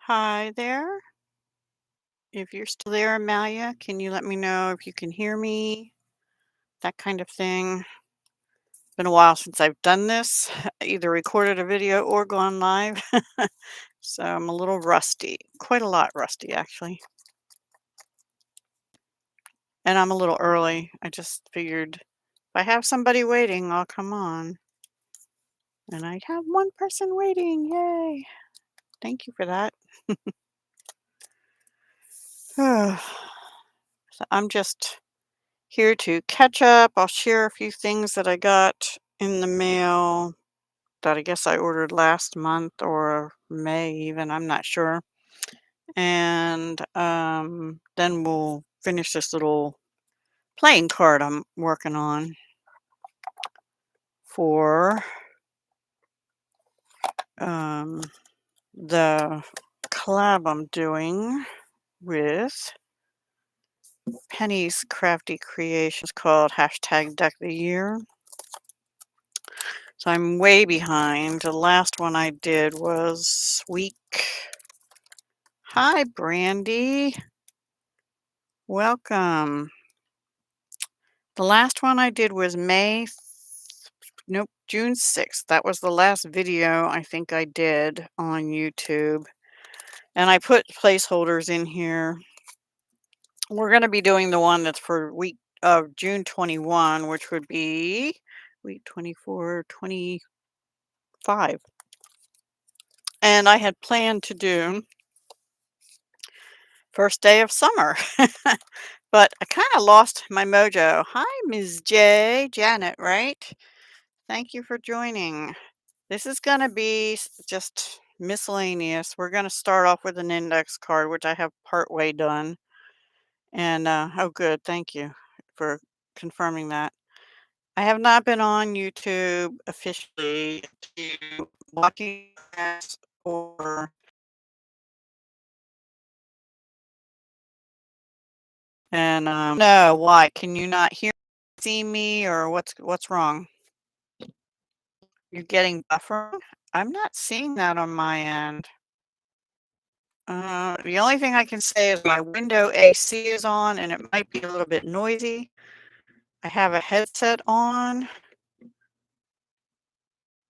Hi there. If you're still there, Amalia, can you let me know if you can hear me? That kind of thing. Been a while since I've done this, either recorded a video or gone live. So I'm a little rusty, quite a lot rusty actually. And I'm a little early. I just figured if I have somebody waiting, I'll come on. And I have one person waiting. Yay. Thank you for that. So I'm just here to catch up. I'll share a few things that I got in the mail that I guess I ordered last month or May even, I'm not sure. And then we'll finish this little playing card I'm working on for um, the collab I'm doing with Penny's Crafty Creations called #DeckTheYear. So I'm way behind. The last one I did was week. Hi, Brandy. Welcome. The last one I did was nope, June 6th. That was the last video I think I did on YouTube. And I put placeholders in here. We're going to be doing the one that's for week of June 21, which would be week 24, 25. And I had planned to do first day of summer. But I kind of lost my mojo. Hi, Ms. J. Janet, right? Thank you for joining. This is going to be just miscellaneous. We're going to start off with an index card, which I have partway done. And, oh, good. Thank you for confirming that. I have not been on YouTube officially to walking class or and no, why? Can you not hear see me or what's wrong? You're getting buffering? I'm not seeing that on my end. The only thing I can say is my window AC is on and it might be a little bit noisy. I have a headset on.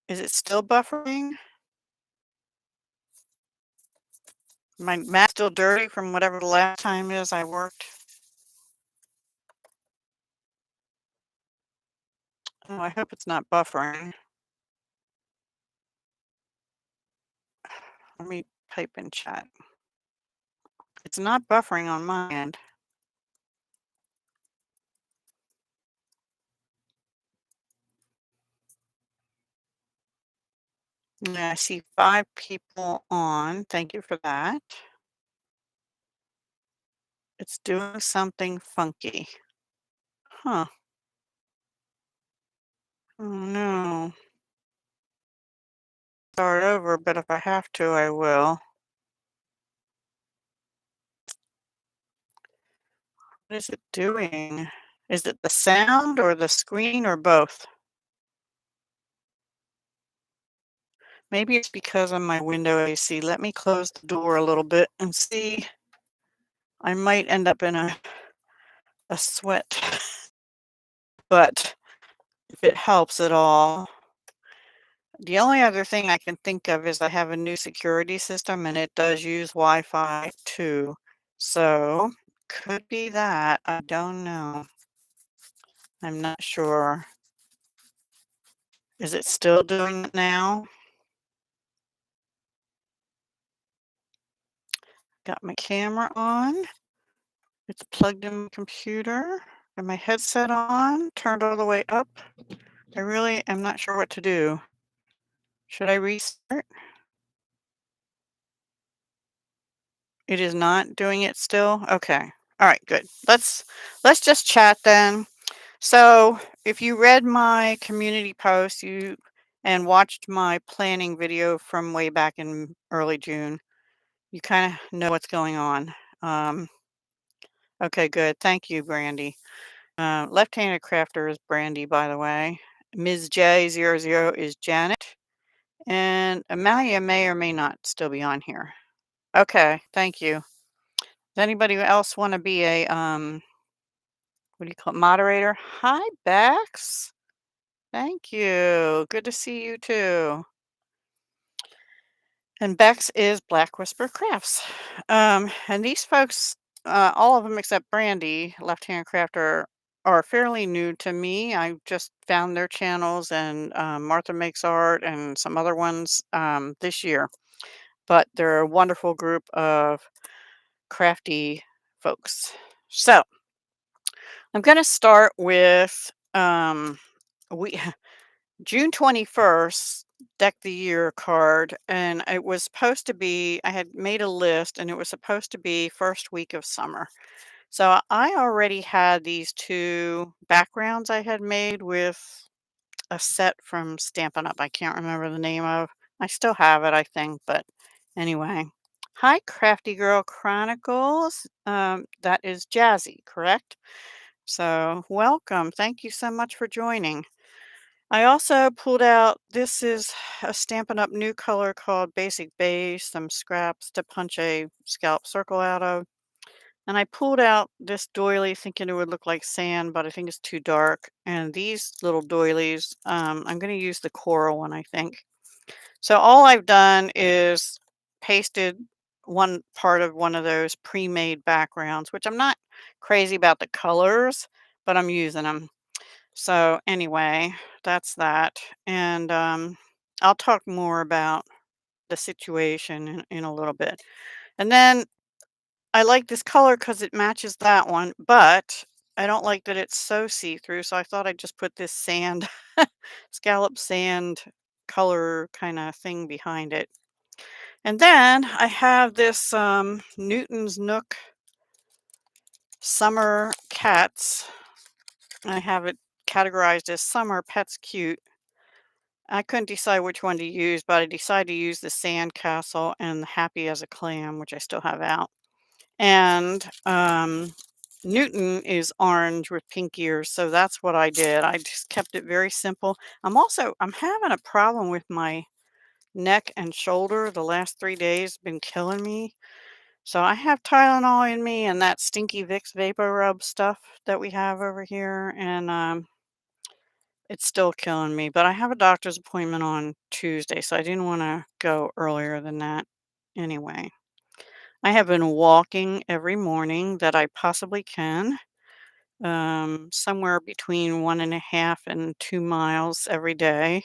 Is it still buffering? My mat's still dirty from whatever the last time is I worked. Oh, I hope it's not buffering. Let me type in chat. It's not buffering on my end. Yeah, I see 5 people on. Thank you for that. It's doing something funky. Huh. Oh no. Start over, but if I have to, I will. What is it doing? Is it the sound or the screen or both? Maybe it's because of my window AC. Let me close the door a little bit and see. I might end up in a sweat, but if it helps at all. The only other thing I can think of is I have a new security system and it does use Wi-Fi too. So could be that. I don't know. I'm not sure. Is it still doing it now? Got my camera on. It's plugged in my computer. Got my headset on, turned all the way up. I really am not sure what to do. Should I restart? It is not doing it still? Okay. All right, good. Let's just chat then. So, if you read my community post, and watched my planning video from way back in early June, you kind of know what's going on. Um, okay, good. Thank you, Brandy. Left-handed crafter is Brandy, by the way. Ms. J00 is Janet. And Amalia may or may not still be on here. Okay, thank you. Does anybody else wanna be a, what do you call it, moderator? Hi, Bex. Thank you. Good to see you too. And Bex is Black Whisper Crafts. And these folks, all of them except Brandy, Left Hand Crafter, are fairly new to me. I just found their channels and Martha Makes Art and some other ones this year. But they're a wonderful group of crafty folks. So I'm going to start with we June 21st, Deck the Year card, and it was supposed to be, I had made a list and it was supposed to be first week of summer. So I already had these two backgrounds I had made with a set from Stampin' Up. I can't remember the name of. I still have it, I think, but anyway. Hi, Crafty Girl Chronicles. That is Jazzy, correct? So welcome. Thank you so much for joining. I also pulled out, this is a Stampin' Up! New color called Basic Beige, some scraps to punch a scallop circle out of. And I pulled out this doily thinking it would look like sand, but I think it's too dark. And these little doilies, I'm going to use the coral one, I think. So all I've done is pasted one part of one of those pre-made backgrounds, which I'm not crazy about the colors, but I'm using them. So anyway, that's that. And I'll talk more about the situation in a little bit. And then I like this color because it matches that one, but I don't like that it's so see-through. So I thought I'd just put this sand, scallop sand color kind of thing behind it. And then I have this Newton's Nook Summer Cats. I have it categorized as Summer Pets Cute. I couldn't decide which one to use, but I decided to use the Sand Castle and the Happy as a Clam, which I still have out. And Newton is orange with pink ears, so that's what I did. I just kept it very simple. I'm having a problem with my neck and shoulder. The last 3 days been killing me. So I have Tylenol in me and that stinky Vicks Vapor Rub stuff that we have over here, and it's still killing me. But I have a doctor's appointment on Tuesday, so I didn't want to go earlier than that. Anyway, I have been walking every morning that I possibly can, somewhere between 1.5 and 2 miles every day.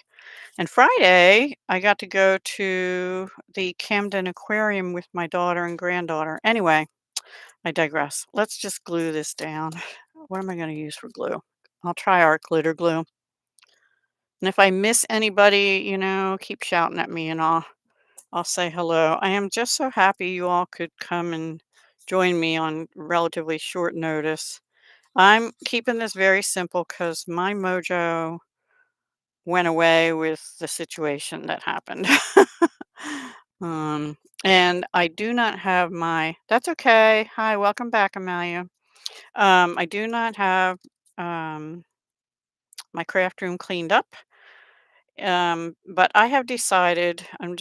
And Friday, I got to go to the Camden Aquarium with my daughter and granddaughter. Anyway, I digress. Let's just glue this down. What am I going to use for glue? I'll try our glitter glue. And if I miss anybody, keep shouting at me and I'll say hello. I am just so happy you all could come and join me on relatively short notice. I'm keeping this very simple because my mojo went away with the situation that happened. um, and I do not have that's okay. Hi, welcome back, Amelia. I do not have um, my craft room cleaned up. But I have decided I'm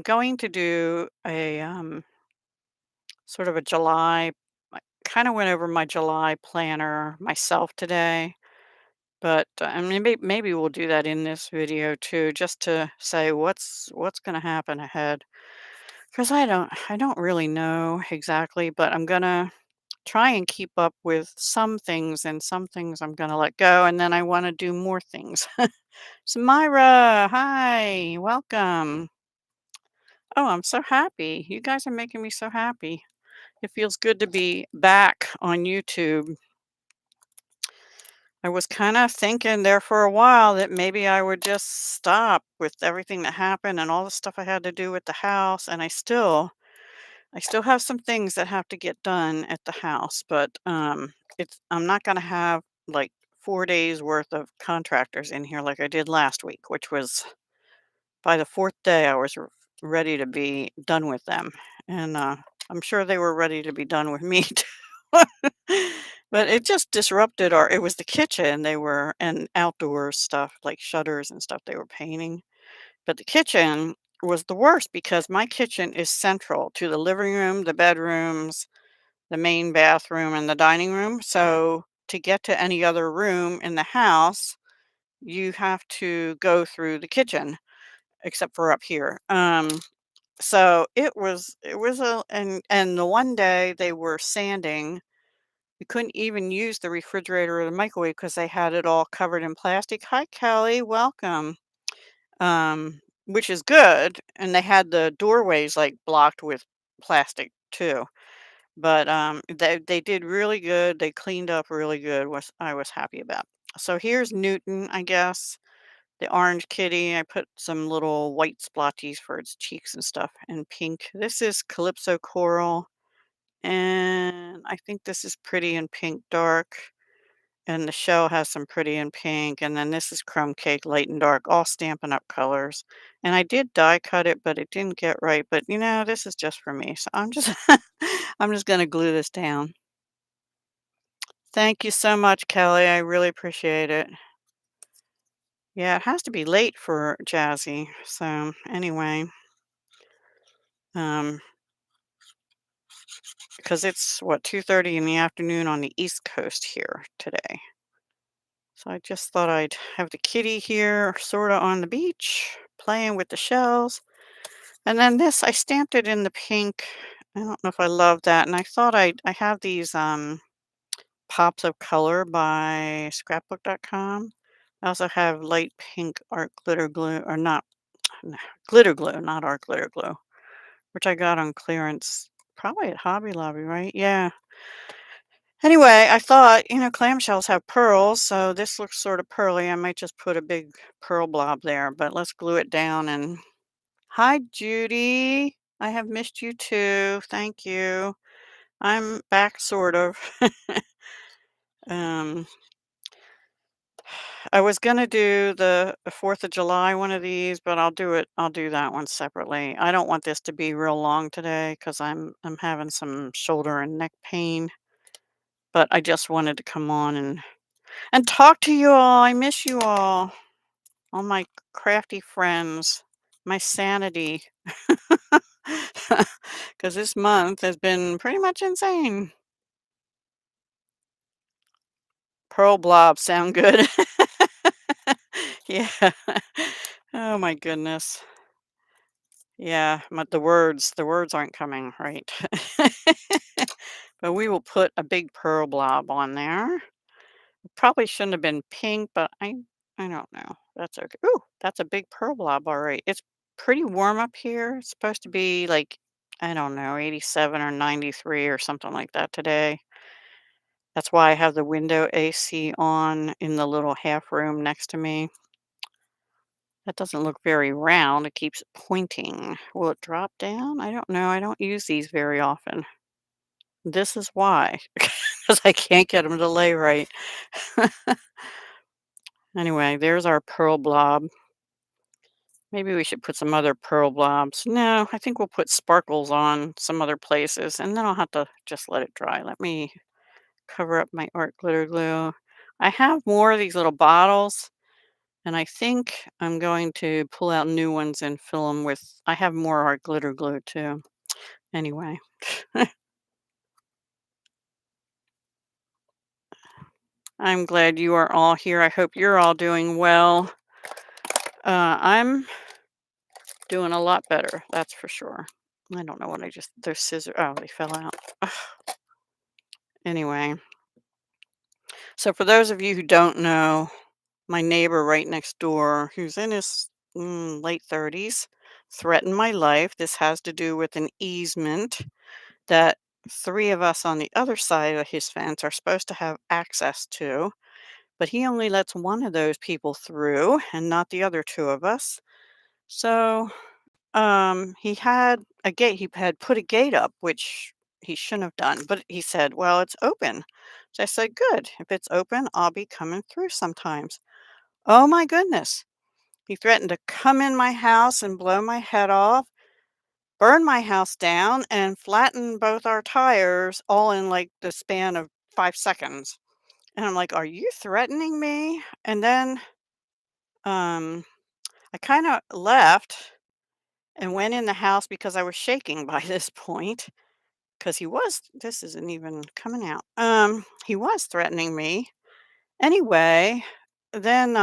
going to do a sort of a July. I kind of went over my July planner myself today, but and maybe we'll do that in this video too, just to say what's going to happen ahead. Because I don't really know exactly, but I'm gonna try and keep up with some things, and some things I'm gonna let go, and then I want to do more things. So Myra, hi, welcome. Oh, I'm so happy. You guys are making me so happy. It feels good to be back on YouTube. I was kind of thinking there for a while that maybe I would just stop with everything that happened and all the stuff I had to do with the house, and I still have some things that have to get done at the house, but I'm not going to have like 4 days worth of contractors in here like I did last week, which was by the fourth day I was ready to be done with them, and I'm sure they were ready to be done with me too. But it just disrupted our. It was the kitchen they were and outdoor stuff like shutters and stuff they were painting, but the kitchen was the worst because my kitchen is central to the living room, the bedrooms, the main bathroom, and the dining room. So to get to any other room in the house, you have to go through the kitchen, except for up here. So it was a and the one day they were sanding, we couldn't even use the refrigerator or the microwave because they had it all covered in plastic. Hi, Kelly, welcome. Which is good, and they had the doorways like blocked with plastic too. But they did really good. They cleaned up really good. Was I was happy about. So here's Newton, I guess. The orange kitty. I put some little white splotches for its cheeks and stuff, and pink. This is Calypso Coral, and I think this is pretty in pink dark. And the shell has some pretty in pink, and then this is Crumb Cake Light and Dark, all Stampin' Up! Colors. And I did die cut it, but it didn't get right. But this is just for me. So I'm just I'm just gonna glue this down. Thank you so much, Kelly. I really appreciate it. Yeah, it has to be late for Jazzy. So anyway, um, because it's what 2:30 in the afternoon on the East Coast here today. So I just thought I'd have the kitty here, sort of on the beach, playing with the shells. And then this, I stamped it in the pink. I don't know if I love that. And I thought I have these pops of color by scrapbook.com. I also have light pink art glitter glue, or not glitter glue, not art glitter glue, which I got on clearance, probably at Hobby Lobby, right? Yeah. Anyway, I thought, clamshells have pearls, so this looks sort of pearly. I might just put a big pearl blob there, but let's glue it down. And hi, Judy. I have missed you too. Thank you. I'm back, sort of. um, I was gonna do the 4th of July one of these, but I'll do that one separately. I don't want this to be real long today because I'm having some shoulder and neck pain. But I just wanted to come on and talk to you all. I miss you all my crafty friends, my sanity. Because this month has been pretty much insane. Pearl blobs sound good. Yeah. Oh my goodness. Yeah, the words aren't coming right. But we will put a big pearl blob on there. Probably shouldn't have been pink, but I don't know. That's okay. Ooh, that's a big pearl blob, all right. It's pretty warm up here. It's supposed to be like, I don't know, 87 or 93 or something like that today. That's why I have the window AC on in the little half room next to me. That doesn't look very round. It keeps pointing. Will it drop down? I don't know. I don't use these very often. This is why, because I can't get them to lay right. Anyway, there's our pearl blob. Maybe we should put some other pearl blobs. No, I think we'll put sparkles on some other places, and then I'll have to just let it dry. Let me cover up my art glitter glue. I have more of these little bottles, and I think I'm going to pull out new ones and fill them with. I have more art glitter glue too. Anyway, I'm glad you are all here. I hope you're all doing well. I'm doing a lot better, that's for sure. I don't know what I just, those scissors, oh, they fell out. Ugh. Anyway, so for those of you who don't know, my neighbor right next door, who's in his late 30s, threatened my life. This has to do with an easement that three of us on the other side of his fence are supposed to have access to, but he only lets one of those people through and not the other two of us. So he had a gate. He had put a gate up, which he shouldn't have done. But he said, "Well, it's open." So I said, "Good. If it's open, I'll be coming through sometimes." Oh my goodness. He threatened to come in my house and blow my head off, burn my house down, and flatten both our tires all in like the span of 5 seconds. And I'm like, "Are you threatening me?" And then um I kind of left and went in the house because I was shaking by this point. Because he was this isn't even coming out. He was threatening me. Anyway, then,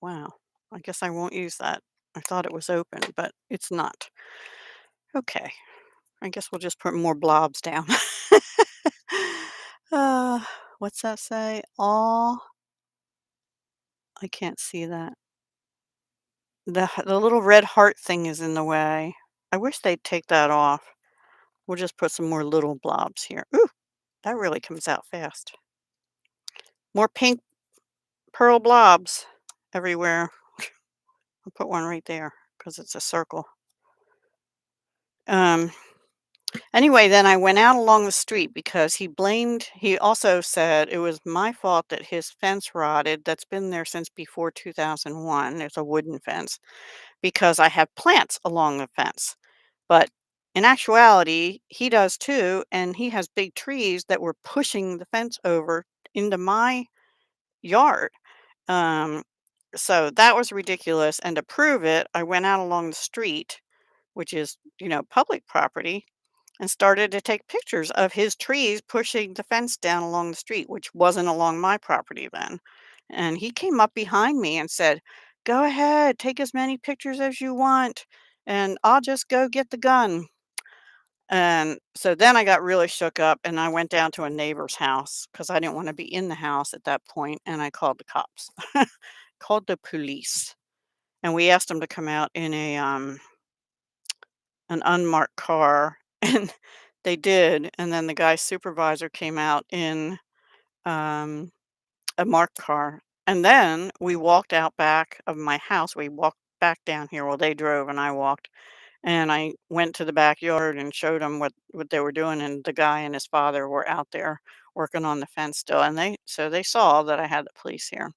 wow, I guess I won't use that. I thought it was open, but it's not. Okay, I guess we'll just put more blobs down. Uh, what's that say? All I can't see that. The little red heart thing is in the way. I wish they'd take that off. We'll just put some more little blobs here. Ooh, that really comes out fast. More pink pearl blobs everywhere. I'll put one right there because it's a circle. Um, anyway, then I went out along the street because he also said it was my fault that his fence rotted. That's been there since before 2001. There's a wooden fence because I have plants along the fence. But in actuality, he does too. And he has big trees that were pushing the fence over into my yard. Um, So that was ridiculous, and to prove it, I went out along the street, which is, public property, and started to take pictures of his trees pushing the fence down along the street, which wasn't along my property then. And he came up behind me and said, "Go ahead, take as many pictures as you want, and I'll just go get the gun." And so then I got really shook up and I went down to a neighbor's house because I didn't want to be in the house at that point, and I called the cops. Called the police. And we asked them to come out in an unmarked car, and they did, and then the guy's supervisor came out in, um, a marked car, and then we walked out back of my house. We walked back down here, well, they drove and I walked, and I went to the backyard and showed them what they were doing, and the guy and his father were out there working on the fence still, and they saw that I had the police here.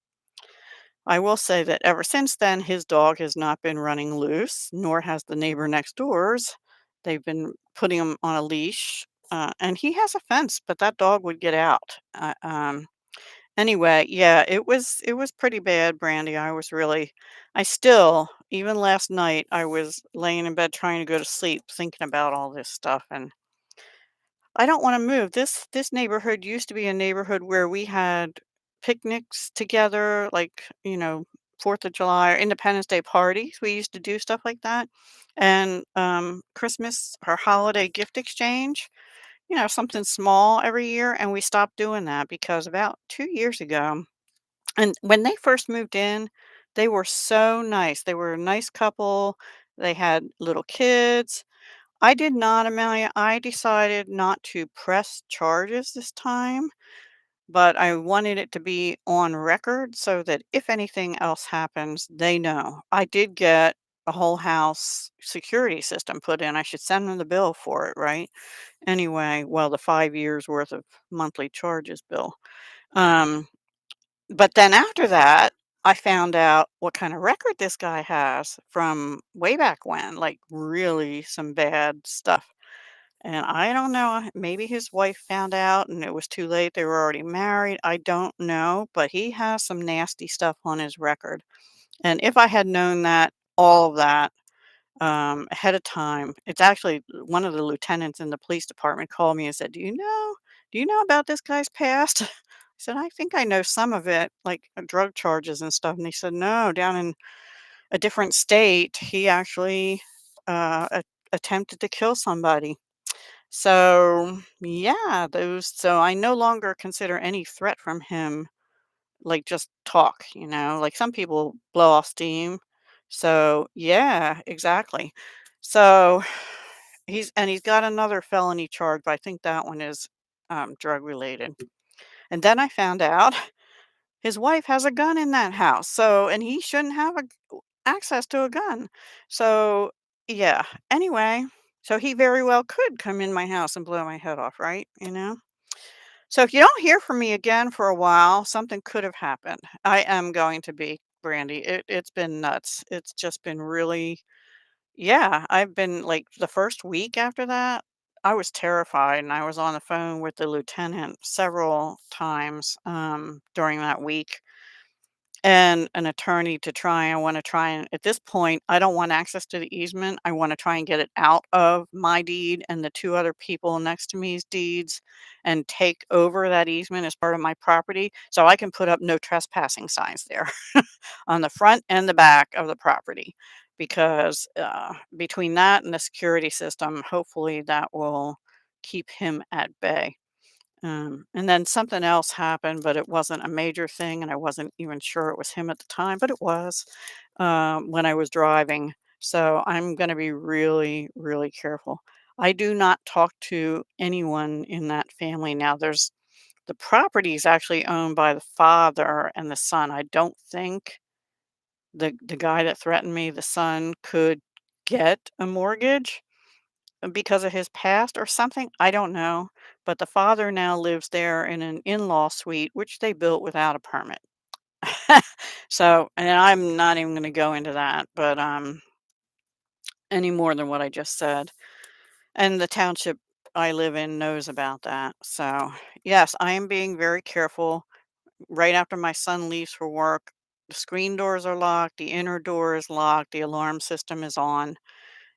I will say that ever since then, his dog has not been running loose, nor has the neighbor next door's. They've been putting him on a leash, and he has a fence, but that dog would get out. Anyway, yeah, it was pretty bad, Brandy. I still, even last night, I was laying in bed trying to go to sleep, thinking about all this stuff, and I don't wanna move. This neighborhood used to be a neighborhood where we had picnics together, like, 4th of July or Independence Day parties. We used to do stuff like that, and, Christmas or holiday gift exchange, something small every year, and we stopped doing that because about 2 years ago, and when they first moved in, they were so nice. They were a nice couple. They had little kids. I did not, Amelia. I decided not to press charges this time, but I wanted it to be on record so that if anything else happens, they know. I did get a whole house security system put in. I should send them the bill for it, right? Anyway, well, the 5 years worth of monthly charges bill. Um, but then after that, I found out what kind of record this guy has from way back when, like really some bad stuff. And I don't know, maybe his wife found out and it was too late. They were already married. I don't know, but he has some nasty stuff on his record. And if I had known that, all of that, ahead of time, it's actually one of the lieutenants in the police department called me and said, Do you know about this guy's past?" I said, "I think I know some of it, like drug charges and stuff." And he said, "No, down in a different state, he actually attempted to kill somebody." So, yeah, so I no longer consider any threat from him like just talk, like some people blow off steam. So, yeah, exactly. So, he's got another felony charge, but I think that one is drug related. And then I found out his wife has a gun in that house. So, and he shouldn't have access to a gun. So, yeah. Anyway, so he very well could come in my house and blow my head off, right? So if you don't hear from me again for a while, something could have happened. I am going to be, Brandy. It's been nuts. It's just been really, yeah. I've been like the first week after that, I was terrified and I was on the phone with the lieutenant several times during that week. and an attorney to try. I want to try and at this point, I don't want access to the easement. I want to try and get it out of my deed and the two other people next to me's deeds and take over that easement as part of my property so I can put up no trespassing signs there on the front and the back of the property. Because between that and the security system, hopefully that will keep him at bay. And then something else happened, but it wasn't a major thing, and I wasn't even sure it was him at the time, but it was when I was driving. So I'm going to be really, really careful. I do not talk to anyone in that family now. The property is actually owned by the father and the son. I don't think the guy that threatened me, the son, could get a mortgage because of his past or something, I don't know, but the father now lives there in an in-law suite, which they built without a permit. So, and I'm not even gonna go into that, but, any more than what I just said. And the township I live in knows about that. So, yes, I am being very careful. Right after my son leaves for work, the screen doors are locked, the inner door is locked, the alarm system is on,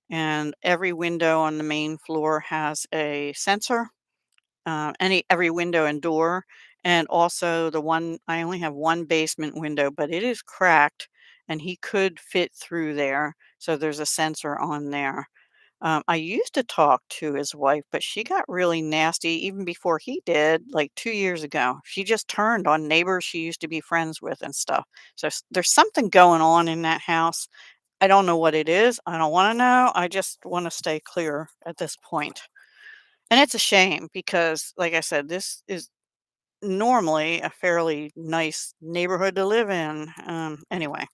and every window on the main floor has a sensor. Every window and door, and also the one I only have one basement window, but it is cracked, and he could fit through there, so there's a sensor on there. I used to talk to his wife, but she got really nasty even before he did, like 2 years ago. She just turned on neighbors she used to be friends with and stuff. So there's something going on in that house. I don't know what it is. I don't want to know. I just want to stay clear at this point. And it's a shame because, like I said, this is normally a fairly nice neighborhood to live in. Anyway.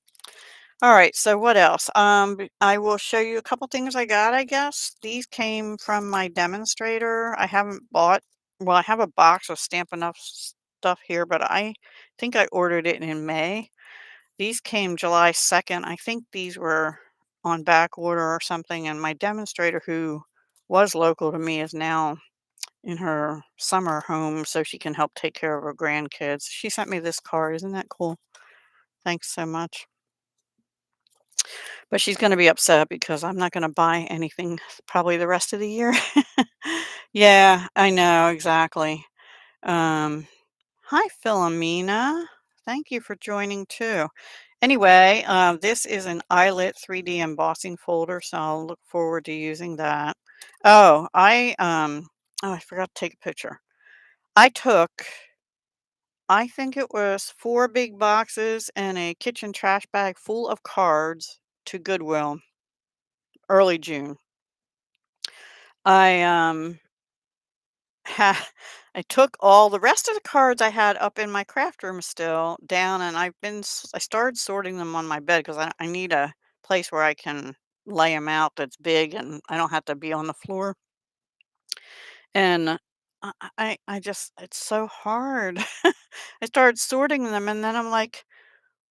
All right. So what else? I will show you a couple things I got, I guess. These came from my demonstrator. I haven't bought, well, I have a box of Stampin' Up! Stuff here, but I think I ordered it in May. These came July 2nd. I think these were on back order or something. And my demonstrator, who was local to me, is now in her summer home so she can help take care of her grandkids. She sent me this card. Isn't that cool? Thanks so much. But she's going to be upset because I'm not going to buy anything probably the rest of the year. Yeah, I know, exactly. Um, Hi, Philomena. Thank you for joining too. Anyway, this is an eyelet 3D embossing folder, so I'll look forward to using that. Oh, I forgot to take a picture. I took I think it was 4 big boxes and a kitchen trash bag full of cards to Goodwill early June. I, ha I took all the rest of the cards I had up in my craft room still down, and I started sorting them on my bed 'cause I need a place where I can lay them out that's big and I don't have to be on the floor. And I just it's so hard. I started sorting them, and then I'm like,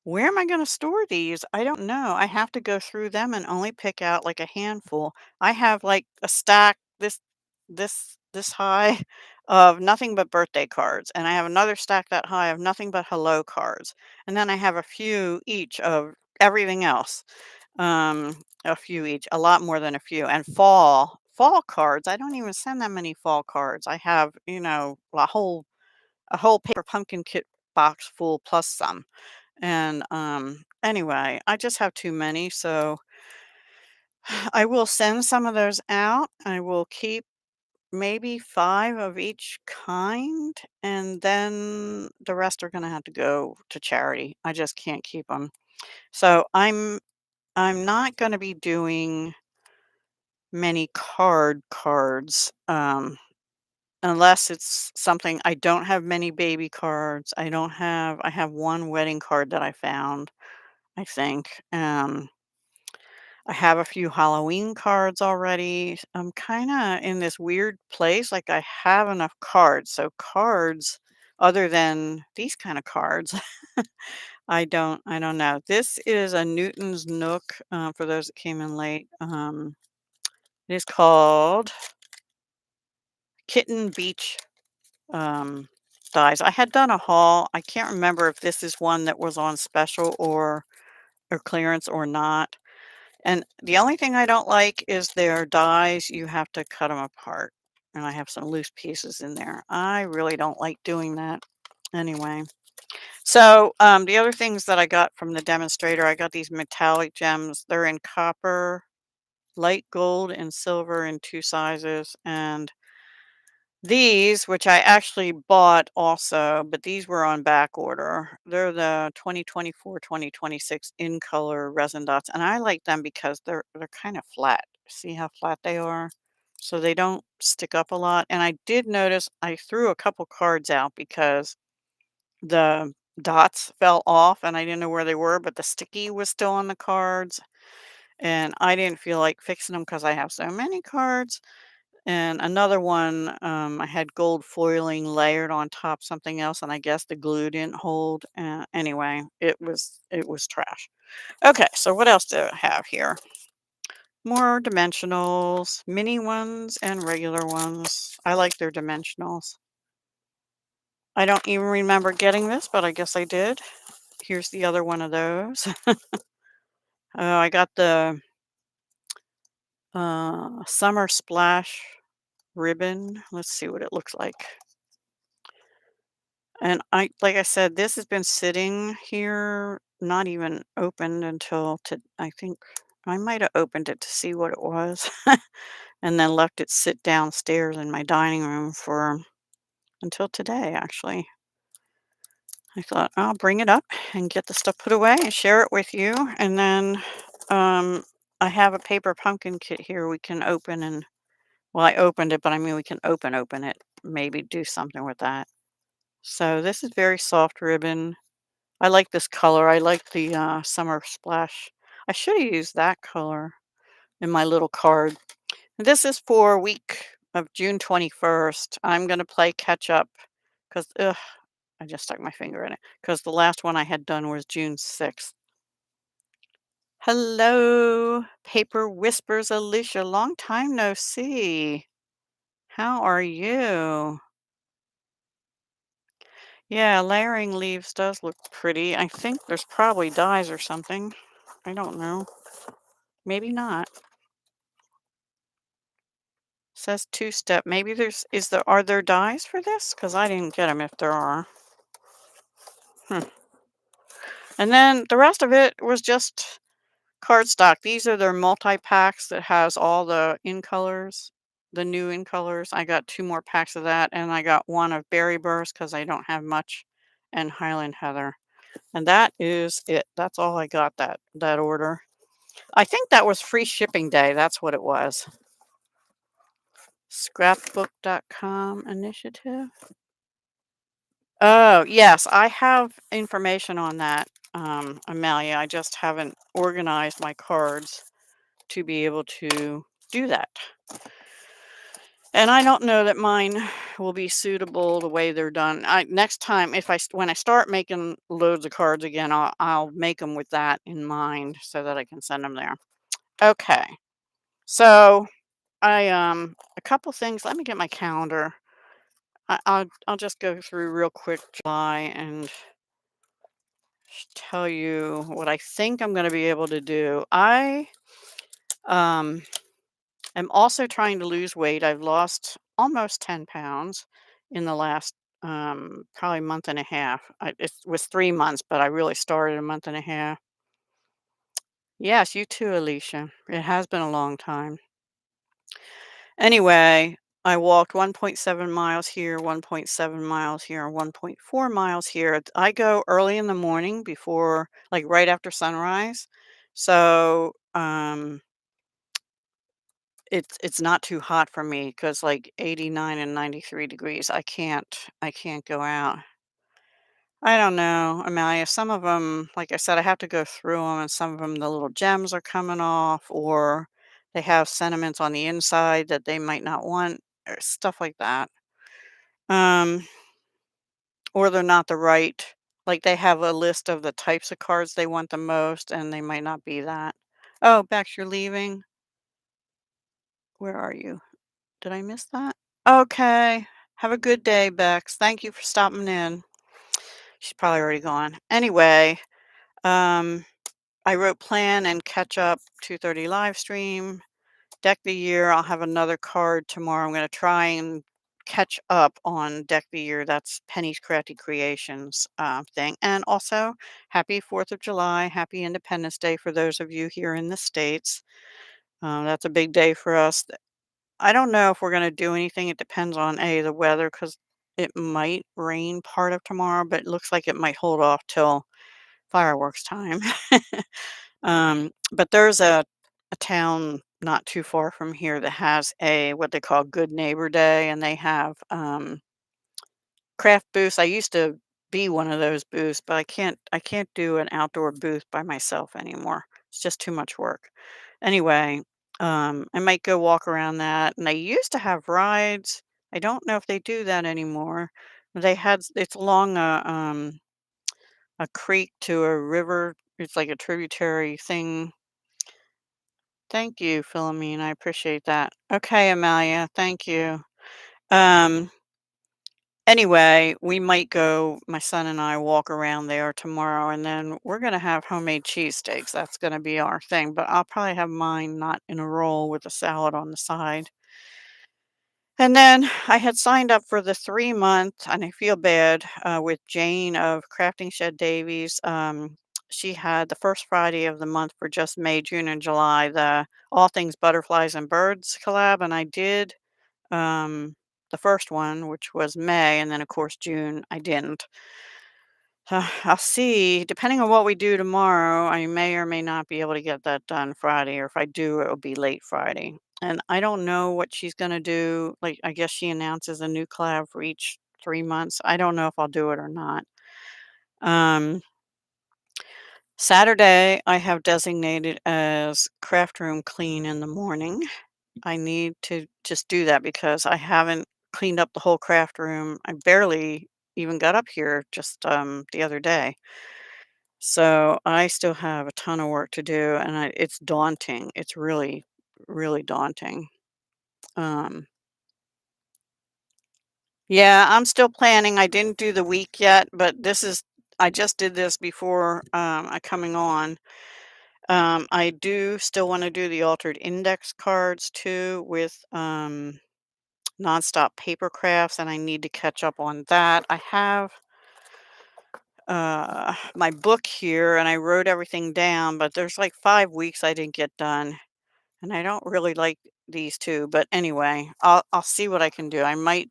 where am I gonna store these? I don't know. I have to go through them and only pick out like a handful. I have like a stack this high of nothing but birthday cards, and I have another stack that high of nothing but hello cards. And then I have a few each of everything else. A few each, a lot more than a few. And fall cards, I don't even send that many fall cards. I have, a whole paper pumpkin kit box full plus some. And, anyway, I just have too many, so I will send some of those out. I will keep maybe 5 of each kind, and then the rest are gonna have to go to charity. I just can't keep them. So I'm not gonna be doing many cards, unless it's something I don't have many baby cards. I have 1 wedding card that I found, I think. I have a few Halloween cards already. I'm kinda in this weird place, like, I have enough cards, so cards other than these kinda cards, I don't know. This is a Newton's Nook, for those that came in late. It is called Kitten Beach, um dies. I had done a haul. I can't remember if this is one that was on special or clearance or not. And the only thing I don't like is their dies. You have to cut them apart. And I have some loose pieces in there. I really don't like doing that. Anyway, so the other things that I got from the demonstrator, I got these metallic gems. They're in copper, light gold, and silver in 2 sizes. And these, which I actually bought also, but these were on back order. They're the 2024-2026 in color resin dots, and I like them because they're kind of flat. See how flat they are? So they don't stick up a lot. And I did notice I threw a couple cards out because the dots fell off and I didn't know where they were, but the sticky was still on the cards. And I didn't feel like fixing them because I have so many cards. And another one, I had gold foiling layered on top something else, and I guess the glue didn't hold. Anyway, it was trash. Okay, so what else do I have here? More dimensionals, mini ones and regular ones. I like their dimensionals. I don't even remember getting this, but I guess I did. Here's the other one of those. I got the Summer Splash ribbon. Let's see what it looks like. And like I said, this has been sitting here, not even opened until I think I might have opened it to see what it was and then left it sit downstairs in my dining room for until today, actually. I thought I'll bring it up and get the stuff put away and share it with you. And then um, I have a paper pumpkin kit here we can open and, well, I opened it, but I mean, we can open it, maybe do something with that. So this is very soft ribbon. I like this color. I like the Summer Splash. I should have used that color in my little card. This is for week of June 21st. I'm going to play catch up because I just stuck my finger in it because the last one I had done was June 6th. Hello, Paper Whispers Alicia. Long time no see. How are you? Yeah, layering leaves does look pretty. I think there's probably dyes or something. I don't know. Maybe not. Says two-step. Maybe are there dies for this? Because I didn't get them if there are. Hmm. And then the rest of it was just cardstock. These are their multi-packs that has all the in colors, the new in colors. I got 2 more packs of that, and I got 1 of Berry Burst because I don't have much, and Highland Heather. And that is it. That's all I got that order. I think that was free shipping day. That's what it was. Scrapbook.com initiative. Oh, yes, I have information on that, Amelia. I just haven't organized my cards to be able to do that. And I don't know that mine will be suitable the way they're done. Next time, when I start making loads of cards again, I'll make them with that in mind so that I can send them there. Okay, so a couple things. Let me get my calendar. I'll just go through real quick July and tell you what I think I'm going to be able to do. I um, am also trying to lose weight. I've lost almost 10 pounds in the last probably month and a half. It was 3 months, but I really started a month and a half. Yes, you too, Alicia. It has been a long time. Anyway, I walked 1.7 miles here, 1.7 miles here, 1.4 miles here. I go early in the morning before, like right after sunrise. So, it's not too hot for me because like 89 and 93 degrees, I can't go out. I don't know, Amelia. Some of them, like I said, I have to go through them, and some of them, the little gems are coming off, or they have sentiments on the inside that they might not want, or stuff like that. Um, or they're not the right, like they have a list of the types of cards they want the most, and they might not be that. Oh, Bex, you're leaving. Where are you? Did I miss that? Okay. Have a good day, Bex. Thank you for stopping in. She's probably already gone. Anyway, um, I wrote plan and catch up 2:30 live stream. Deck the year. I'll have another card tomorrow. I'm going to try and catch up on Deck the Year. That's Penny's Crafty Creations thing. And also, happy 4th of July. Happy Independence Day for those of you here in the States. That's a big day for us. I don't know if we're going to do anything. It depends on the weather because it might rain part of tomorrow, but it looks like it might hold off till fireworks time. But there's a town not too far from here that has a what they call Good Neighbor Day, and they have craft booths. I used to be one of those booths, but I can't do an outdoor booth by myself anymore. It's just too much work. Anyway, I might go walk around that. And they used to have rides. I don't know if they do that anymore. It's along a creek to a river. It's like a tributary thing. Thank you, Philomene. I appreciate that. Okay, Amalia, thank you. Um, anyway, we might go, my son and I walk around there tomorrow, and then we're going to have homemade cheesesteaks. That's going to be our thing, but I'll probably have mine not in a roll with a salad on the side. And then I had signed up for the 3 month, and I feel bad with Jane of Crafting Shed Davies. She had the first Friday of the month for just May, June, and July, the All Things Butterflies and Birds collab. And I did um, the first one, which was May, and then of course June, I didn't. I'll see. Depending on what we do tomorrow, I may or may not be able to get that done Friday, or if I do, it'll be late Friday. And I don't know what she's going to do. Like, I guess she announces a new collab for each 3 months. I don't know if I'll do it or not. Um, Saturday, I have designated as craft room clean in the morning. I need to just do that because I haven't cleaned up the whole craft room. I barely even got up here just the other day. So I still have a ton of work to do, and it's daunting. It's really, really daunting. Um, yeah, I'm still planning. I didn't do the week yet, but I just did this before I coming on. I do still want to do the altered index cards too with nonstop paper crafts, and I need to catch up on that. I have my book here, and I wrote everything down, but there's like 5 weeks I didn't get done. And I don't really like these 2, but anyway, I'll see what I can do. I might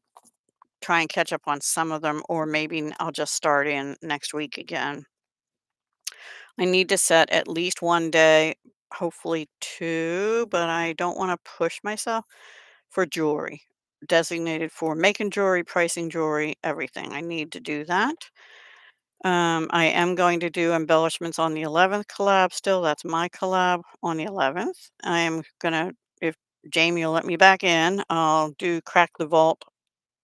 try and catch up on some of them, or maybe I'll just start in next week again. I need to set at least 1 day, hopefully 2, but I don't want to push myself for jewelry. Designated for making jewelry, pricing jewelry, everything. I need to do that. I am going to do embellishments on the 11th collab still. That's my collab on the 11th. I am going to, if Jamie will let me back in, I'll do Crack the Vault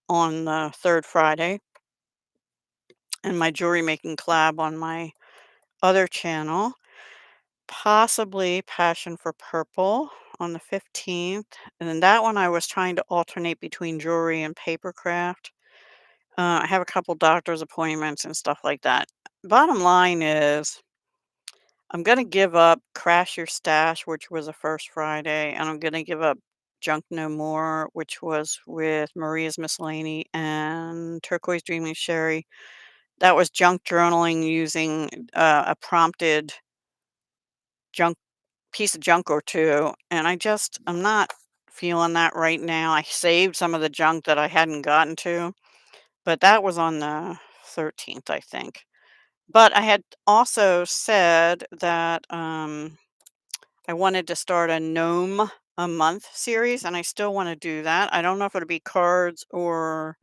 on the 3rd Friday and my jewelry making collab on my other channel. Possibly Passion for Purple on the 15th. And then that one I was trying to alternate between jewelry and paper craft. I have a couple doctor's appointments and stuff like that. Bottom line is, I'm gonna give up Crash Your Stash, which was the first Friday, and I'm gonna give up Junk No More, which was with Maria's Miscellany and Turquoise Dreaming Sherry. That was junk journaling using a prompted junk piece of junk or two, and I'm not feeling that right now. I saved some of the junk that I hadn't gotten to, but that was on the 13th, I think. But I had also said that I wanted to start a gnome a month series, and I still want to do that. I don't know if it'll be cards or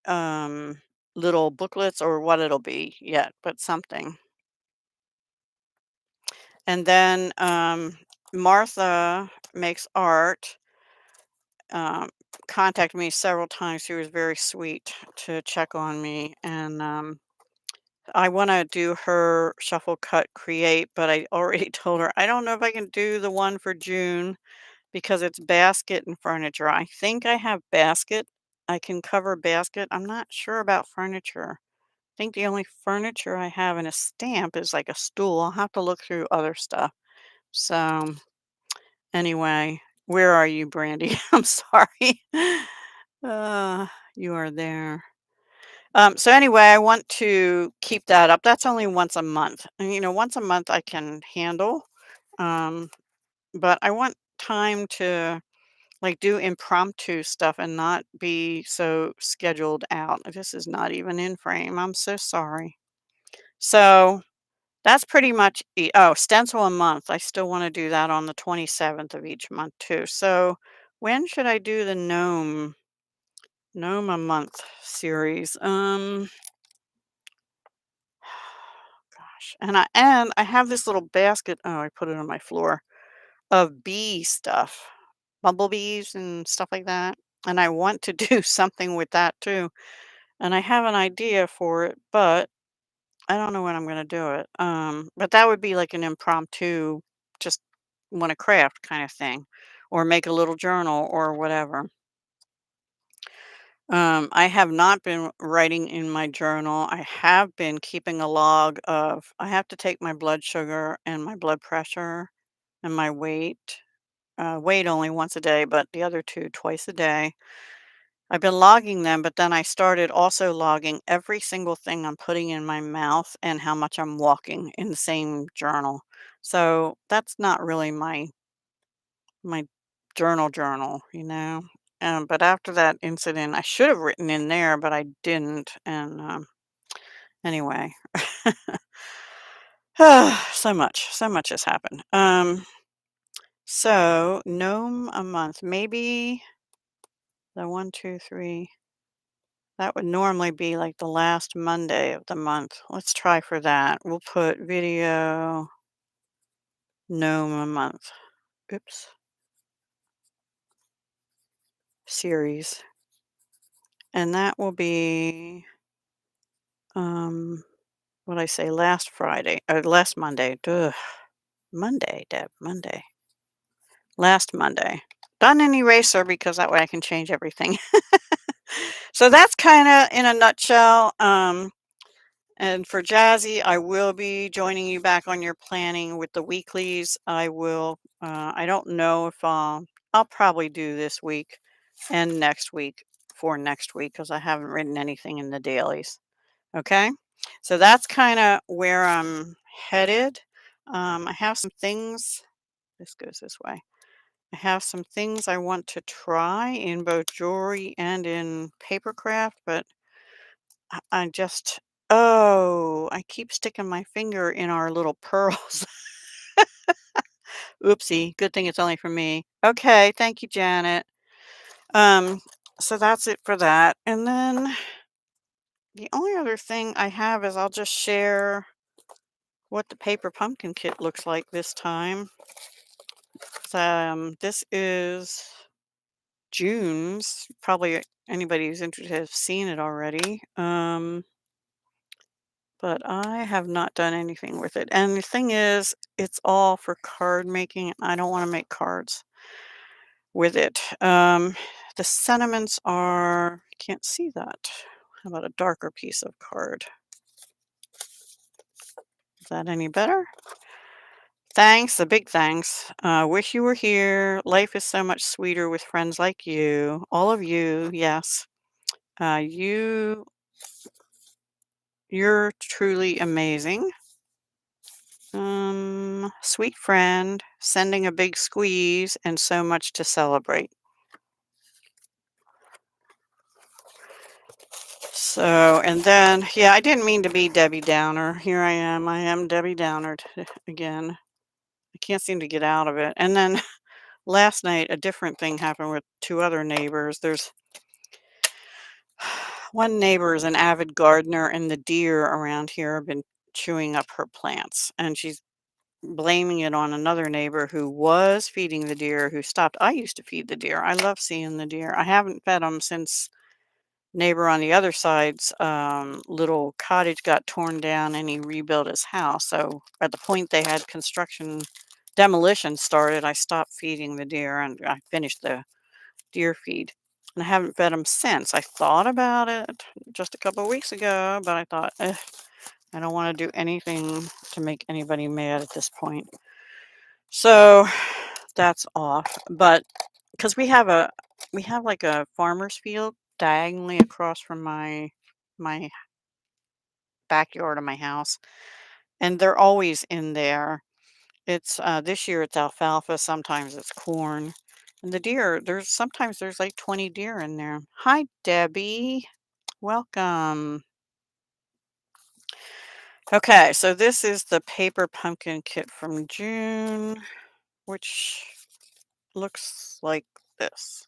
um, little booklets or what it'll be yet, but something. And then Martha Makes Art um, contacted me several times. She was very sweet to check on me, and I want to do her shuffle cut create, but I already told her I don't know if I can do the one for June because it's basket and furniture. I think I have basket I can cover basket. I'm not sure about furniture. I think the only furniture I have in a stamp is like a stool. I'll have to look through other stuff. So anyway, where are you, Brandy? I'm sorry. Uh, you are there. So anyway, I want to keep that up. That's only once a month. And once a month I can handle. Um, but I want time to like do impromptu stuff and not be so scheduled out. This is not even in frame. I'm so sorry. So that's pretty much oh, stencil a month. I still want to do that on the 27th of each month too. So when should I do the gnome a month series? Gosh. And I have this little basket. Oh, I put it on my floor of bee stuff, bumblebees and stuff like that. And I want to do something with that too. And I have an idea for it, but I don't know when I'm going to do it. But that would be like an impromptu, just want to craft kind of thing, or make a little journal or whatever. I have not been writing in my journal. I have been keeping a log of, I have to take my blood sugar and my blood pressure and my weight. Weight only once a day, but the other two twice a day. I've been logging them, but then I started also logging every single thing I'm putting in my mouth and how much I'm walking in the same journal. So that's not really my journal. But after that incident, I should have written in there, but I didn't. And anyway, so much has happened. So gnome a month, maybe the 1, 2, 3. That would normally be like the last Monday of the month. Let's try for that. We'll put video gnome a month. Oops. Series. And that will be what I say last Friday or last Monday. Duh. Monday, Deb. Monday. Last Monday. Done an eraser because that way I can change everything. So that's kind of in a nutshell. And for Jazzy, I will be joining you back on your planning with the weeklies. I will, I don't know if I'll probably do this week and next week for next week because I haven't written anything in the dailies. Okay. So that's kind of where I'm headed. I have some things, this goes this way. I have some things I want to try in both jewelry and in papercraft, but I just oh, I keep sticking my finger in our little pearls. Oopsie, good thing it's only for me. Okay, thank you, Janet. Um, so that's it for that. And then the only other thing I have is I'll just share what the paper pumpkin kit looks like this time. This is June's. Probably anybody who's interested has seen it already. But I have not done anything with it. And the thing is, it's all for card making. And I don't want to make cards with it. The sentiments are, can't see that. How about a darker piece of card? Is that any better? Thanks, a big thanks. Wish you were here. Life is so much sweeter with friends like you. All of you, yes. You're truly amazing. Sweet friend, sending a big squeeze and so much to celebrate. So, and then, yeah, I didn't mean to be Debbie Downer. Here I am. I am Debbie Downer again. I can't seem to get out of it. And then last night, a different thing happened with two other neighbors. There's one neighbor is an avid gardener, and the deer around here have been chewing up her plants. And she's blaming it on another neighbor who was feeding the deer, who stopped. I used to feed the deer. I love seeing the deer. I haven't fed them since neighbor on the other side's little cottage got torn down and he rebuilt his house. So at the point they had demolition started, I stopped feeding the deer and I finished the deer feed. And I haven't fed them since. I thought about it just a couple of weeks ago, but I thought, "Ugh, I don't want to do anything to make anybody mad at this point." So that's off. But because we have like a farmer's field diagonally across from my backyard of my house, and they're always in there. It's this year it's alfalfa, sometimes it's corn. And the deer, there's like 20 deer in there. Hi, Debbie. Welcome. Okay, so this is the paper pumpkin kit from June, which looks like this.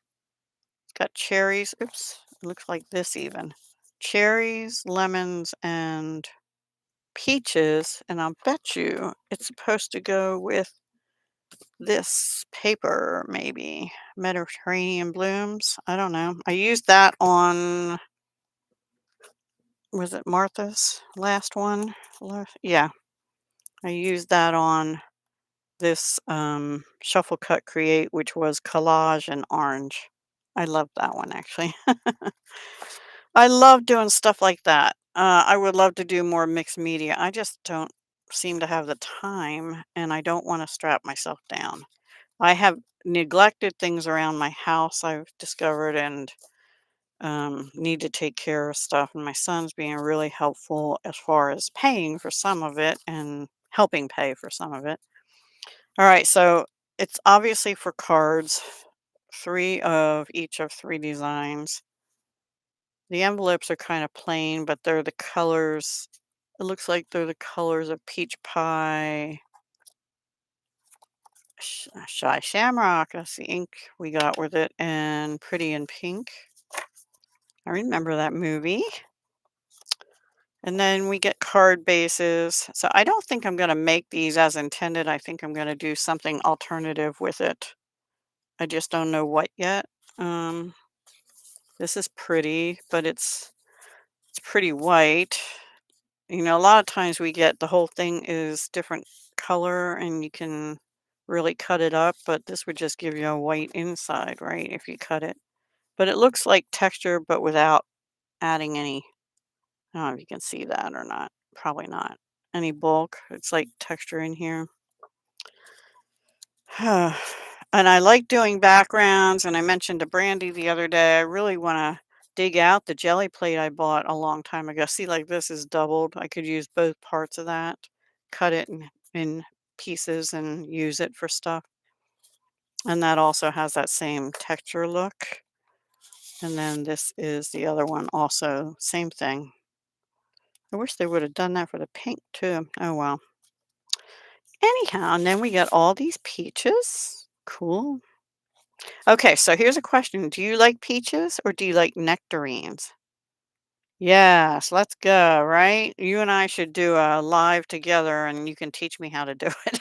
It's got cherries. Oops, it looks like this even. Cherries, lemons, and peaches. And I'll bet you it's supposed to go with this paper, maybe. Mediterranean blooms. I don't know. I used that on, was it Martha's last one? Yeah, I used that on this Shuffle Cut Create, which was collage and orange. I love that one actually. I love doing stuff like that. I would love to do more mixed media. I just don't seem to have the time and I don't want to strap myself down. I have neglected things around my house, I've discovered, and need to take care of stuff. And my son's being really helpful as far as paying for some of it and helping pay for some of it. All right, so it's obviously for cards, three of each of three designs. The envelopes are kind of plain, but they're the colors. It looks like they're the colors of peach pie, shy shamrock. That's the ink we got with it, and pretty in pink. I remember that movie. And then we get card bases. So I don't think I'm going to make these as intended. I think I'm going to do something alternative with it. I just don't know what yet. Um, this is pretty, but it's pretty white. You know, a lot of times we get the whole thing is different color and you can really cut it up, but this would just give you a white inside, right? If you cut it. But it looks like texture, but without adding any. I don't know if you can see that or not. Probably not. Any bulk. It's like texture in here. And I like doing backgrounds. And I mentioned to Brandy the other day, I really want to dig out the jelly plate I bought a long time ago. See, like this is doubled. I could use both parts of that, cut it in pieces and use it for stuff. And that also has that same texture look. And then this is the other one also, same thing. I wish they would have done that for the pink too. Oh well. Anyhow, and then we got all these peaches. Cool. Okay, so here's a question. Do you like peaches or do you like nectarines? Yes, let's go, right? You and I should do a live together and you can teach me how to do it.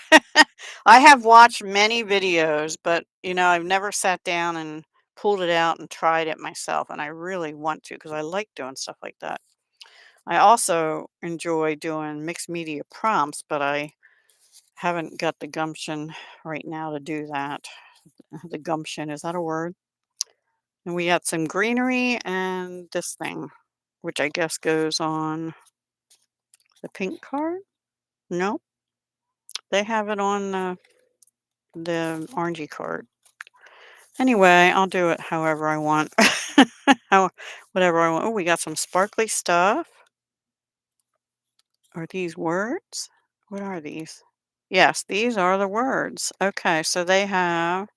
I have watched many videos, but I've never sat down and pulled it out and tried it myself, and I really want to because I like doing stuff like that. I also enjoy doing mixed media prompts, but I haven't got the gumption right now to do that. The gumption, is that a word? And we got some greenery and this thing, which I guess goes on the pink card. No, they have it on the orangey card. Anyway, I'll do it however I want. How, whatever I want. Oh, we got some sparkly stuff. Are these words? What are these? Yes, these are the words. Okay, so they have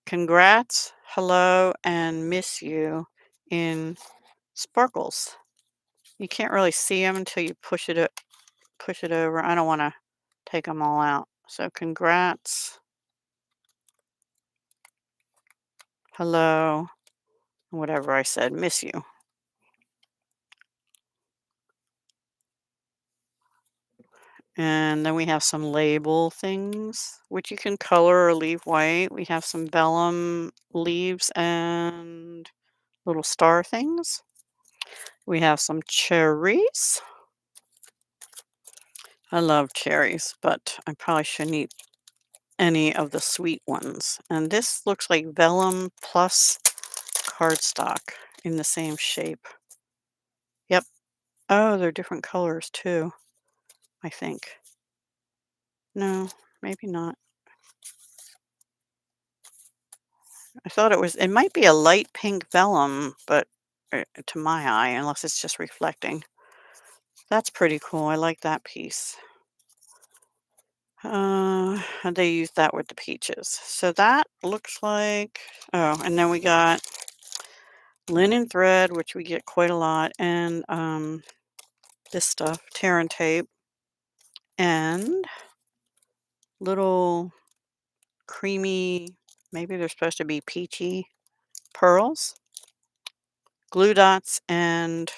congrats, hello, and miss you in sparkles. You can't really see them until you push it over. I don't want to take them all out. So congrats, hello, whatever I said, miss you. And then we have some label things, which you can color or leave white. We have some vellum leaves and little star things. We have some cherries. I love cherries, but I probably shouldn't eat any of the sweet ones. And this looks like vellum plus cardstock in the same shape. Yep. Oh, they're different colors too, I think. No, maybe not. I thought it might be a light pink vellum, but to my eye, unless it's just reflecting. That's pretty cool. I like that piece. And they use that with the peaches. So that looks like, oh, and then we got linen thread, which we get quite a lot, and this stuff, tear and tape, and little creamy, maybe they're supposed to be peachy pearls, glue dots, and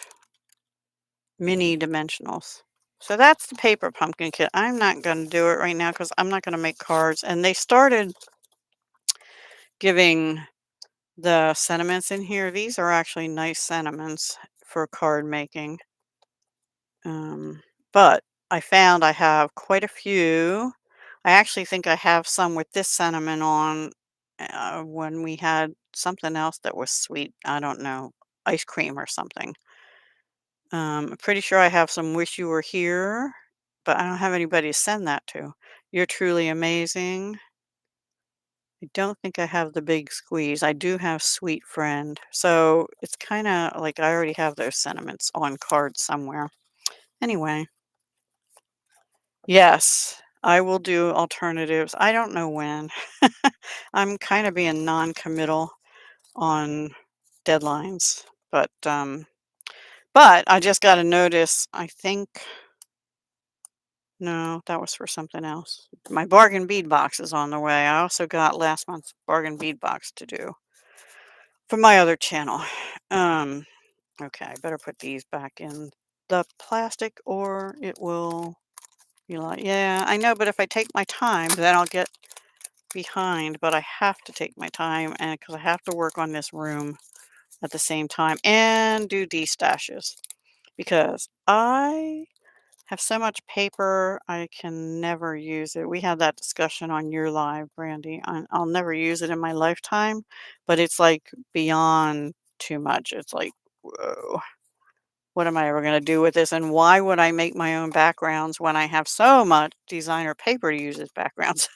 mini dimensionals. So that's the paper pumpkin kit. I'm not going to do it right now because I'm not going to make cards. And they started giving the sentiments in here. These are actually nice sentiments for card making. Um, but I found I have quite a few. I actually think I have some with this sentiment on when we had something else that was sweet. I don't know, ice cream or something. I'm pretty sure I have some wish you were here, but I don't have anybody to send that to. You're truly amazing. I don't think I have the big squeeze. I do have sweet friend. So it's kind of like I already have those sentiments on cards somewhere. Anyway, yes, I will do alternatives. I don't know when. I'm kind of being non-committal on deadlines, but I just got a notice. I think no, that was for something else. My bargain bead box is on the way. I also got last month's bargain bead box to do for my other channel. Um, okay, I better put these back in the plastic or it will be like, yeah, I know, but if I take my time, then I'll get behind, but I have to take my time and because I have to work on this room at the same time and do destashes because I have so much paper, I can never use it. We had that discussion on your live, Brandy. I'll never use it in my lifetime, but it's like beyond too much. It's like, whoa, what am I ever going to do with this? And why would I make my own backgrounds when I have so much designer paper to use as backgrounds?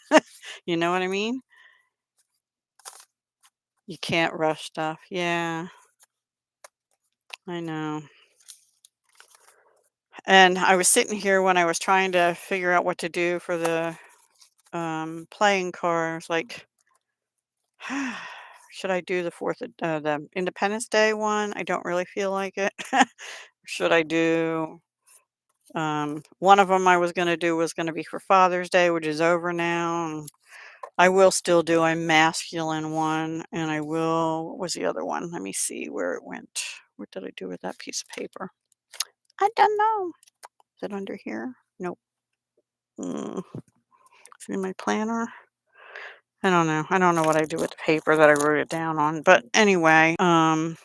You know what I mean? You can't rush stuff. Yeah, I know. And I was sitting here when I was trying to figure out what to do for the playing cards, like, should I do the Independence Day one? I don't really feel like it. Should I do one of them I was going to do was going to be for Father's Day, which is over now. And I will still do a masculine one, and I will. What was the other one? Let me see where it went. What did I do with that piece of paper? I don't know. Is it under here? Nope. Mm, is it in my planner? I don't know. I don't know what I do with the paper that I wrote it down on. But anyway, I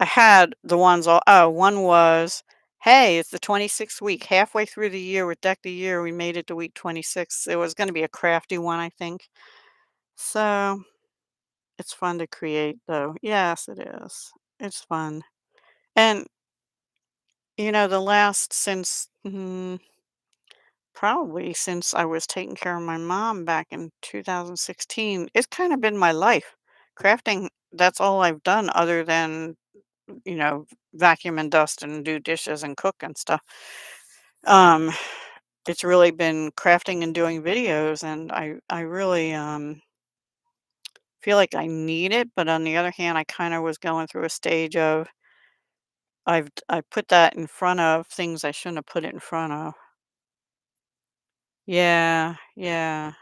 had the ones all one was, "Hey, it's the 26th week, halfway through the year with Deck the Year, we made it to week 26." It was gonna be a crafty one, I think. So, it's fun to create, though. Yes, it is. It's fun. And, the last since, probably since I was taking care of my mom back in 2016, it's kinda been my life. Crafting, that's all I've done other than, vacuum and dust and do dishes and cook and stuff. Um, it's really been crafting and doing videos, and I really, feel like I need it, but on the other hand, I kinda was going through a stage of I put that in front of things I shouldn't have put it in front of. Yeah, yeah.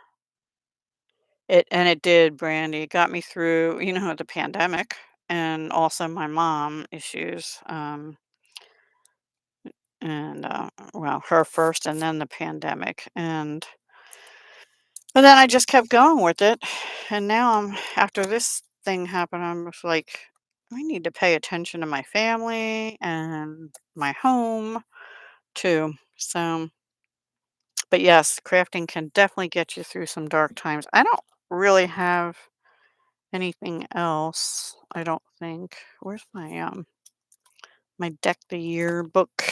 It did, Brandy. It got me through, the pandemic and also my mom issues, and, well, her first and then the pandemic, and but then I just kept going with it, and now after this thing happened, I'm just like, "I need to pay attention to my family and my home too." So, but yes, crafting can definitely get you through some dark times. I don't really have anything else. I don't think. Where's my Deck the Year book?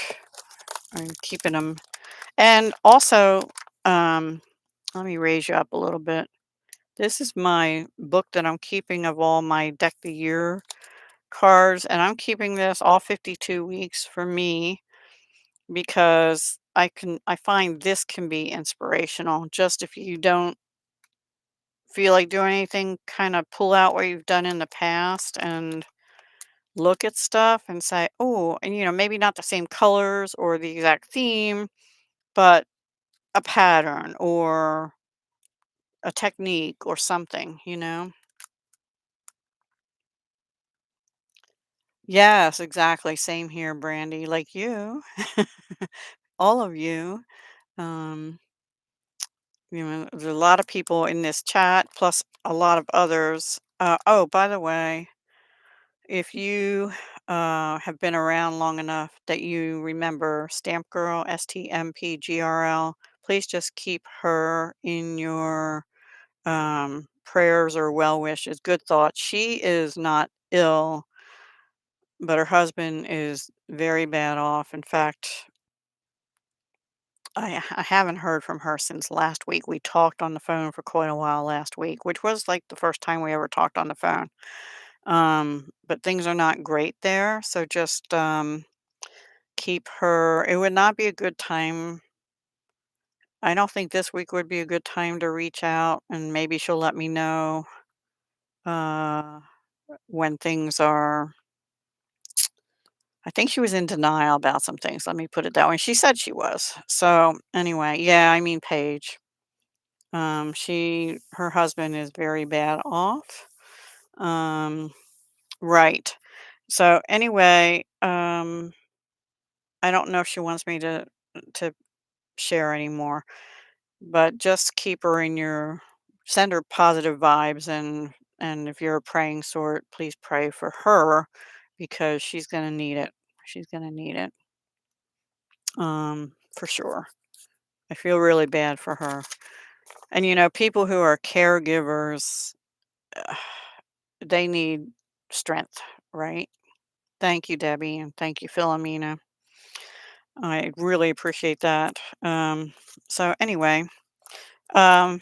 I'm keeping them. And also, um, let me raise you up a little bit. This is my book that I'm keeping of all my Deck the Year cards, and I'm keeping this all 52 weeks for me because I find this can be inspirational. Just if you don't feel like doing anything, kind of pull out what you've done in the past and look at stuff and say, "Oh," and maybe not the same colors or the exact theme, but a pattern or a technique or something. Yes, exactly. Same here, Brandy. Like you, all of you. Um, there's a lot of people in this chat, plus a lot of others. Oh, by the way, if you have been around long enough that you remember Stamp Girl, STMPGRL, please just keep her in your prayers or well wishes, good thoughts. She is not ill, but her husband is very bad off. In fact, I haven't heard from her since last week. We talked on the phone for quite a while last week, which was like the first time we ever talked on the phone. But things are not great there. So just keep her. It would not be a good time. I don't think this week would be a good time to reach out, and maybe she'll let me know uh, when things are. I think she was in denial about some things. Let me put it that way. She said she was. So anyway, yeah, I mean Paige. Her husband is very bad off. Um, right. So anyway, I don't know if she wants me to share anymore, but just keep her in your send her positive vibes, and if you're a praying sort, please pray for her because she's gonna need it. She's gonna need it. For sure. I feel really bad for her. And people who are caregivers, they need strength, right? Thank you, Debbie, and thank you, Philomena. I really appreciate that. So anyway, um,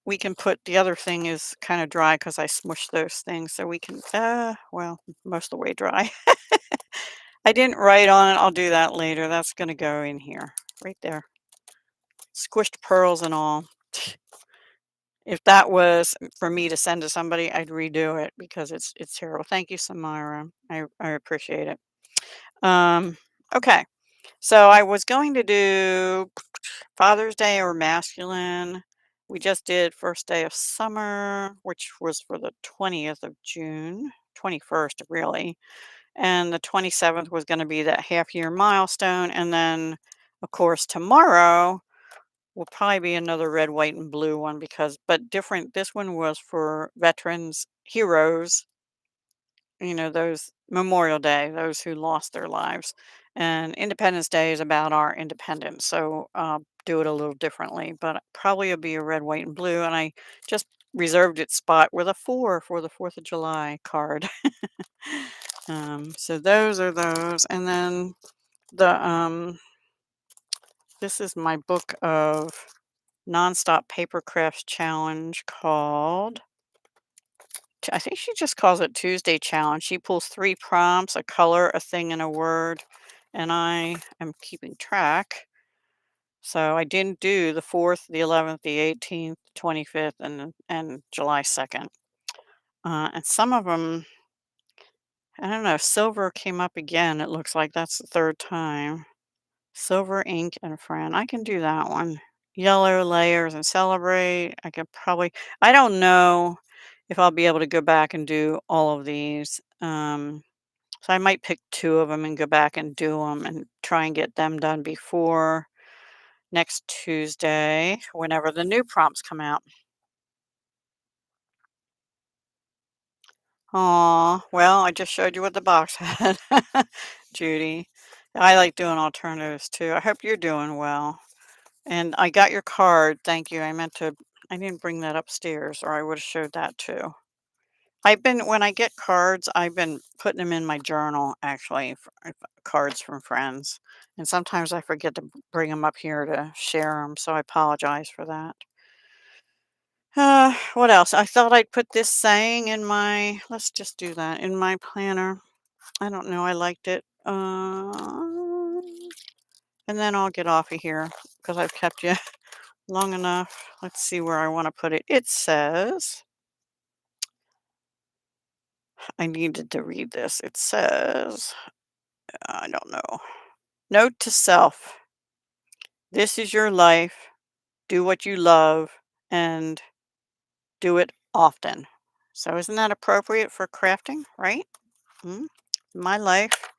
we can put the other thing is kind of dry because I smushed those things, so we can, well, most of the way dry. I didn't write on it. I'll do that later. That's going to go in here, right there. Squished pearls and all. If that was for me to send to somebody, I'd redo it because it's terrible. Thank you, Samira. I appreciate it. Okay. So I was going to do Father's Day or masculine. We just did first day of summer, which was for the 20th of June, 21st really. And the 27th was going to be that half year milestone. And then, of course, tomorrow will probably be another red, white, and blue one but different. This one was for veterans, heroes, those Memorial Day, those who lost their lives. And Independence Day is about our independence. So do it a little differently, but probably it'll be a red, white, and blue. And I just reserved its spot with a 4 for the 4th of July card. So those are those. And then this is my book of nonstop paper crafts challenge called, I think she just calls it Tuesday challenge. She pulls 3 prompts, a color, a thing, and a word, and I am keeping track. So I didn't do the 4th, the 11th, the 18th, 25th, and July 2nd. And some of them, I don't know, silver came up again. It looks like that's the 3rd time. Silver, ink, and friend. I can do that one. Yellow, layers, and celebrate. I don't know if I'll be able to go back and do all of these. So I might pick 2 of them and go back and do them and try and get them done before next Tuesday, whenever the new prompts come out. Aw, well, I just showed you what the box had, Judy. I like doing alternatives too. I hope you're doing well. And I got your card. Thank you. I didn't bring that upstairs or I would have showed that too. when I get cards, I've been putting them in my journal actually, cards from friends. And sometimes I forget to bring them up here to share them, so I apologize for that. What else? I thought I'd put this saying in let's just do that, in my planner. I don't know, I liked it. And then I'll get off of here because I've kept you long enough. Let's see where I want to put it. It says, I needed to read this. It says, I don't know. Note to self: this is your life. Do what you love and do it often. So, isn't that appropriate for crafting, right? Mm? My life.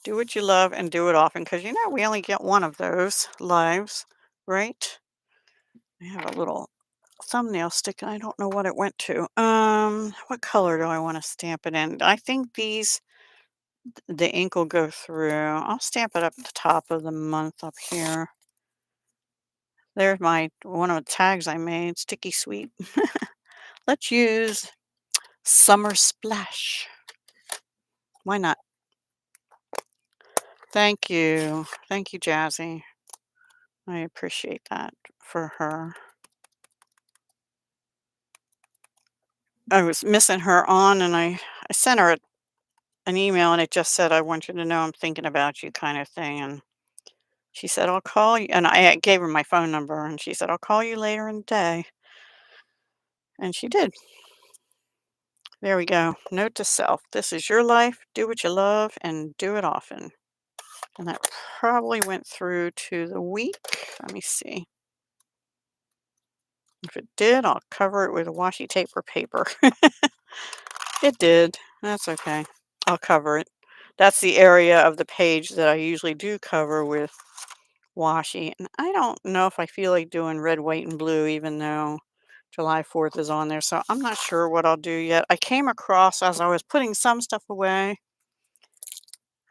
Do what you love and do it often because we only get one of those lives, right? I have a little thumbnail stick. I don't know what it went to. What color do I want to stamp it in? I think the ink will go through. I'll stamp it up at the top of the month up here. There's one of the tags I made, Sticky Sweet. Let's use Summer Splash. Why not? Thank you. Thank you, Jazzy. I appreciate that for her. I was missing her on and I sent her an email and it just said, I want you to know I'm thinking about you kind of thing. And she said, I'll call you. And I gave her my phone number and she said, I'll call you later in the day. And she did. There we go. Note to self: this is your life. Do what you love and do it often. And that probably went through to the week. Let me see. If it did, I'll cover it with a washi tape or paper. It did. That's okay. I'll cover it. That's the area of the page that I usually do cover with washi. And I don't know if I feel like doing red, white, and blue, even though July 4th is on there. So I'm not sure what I'll do yet. I came across, as I was putting some stuff away,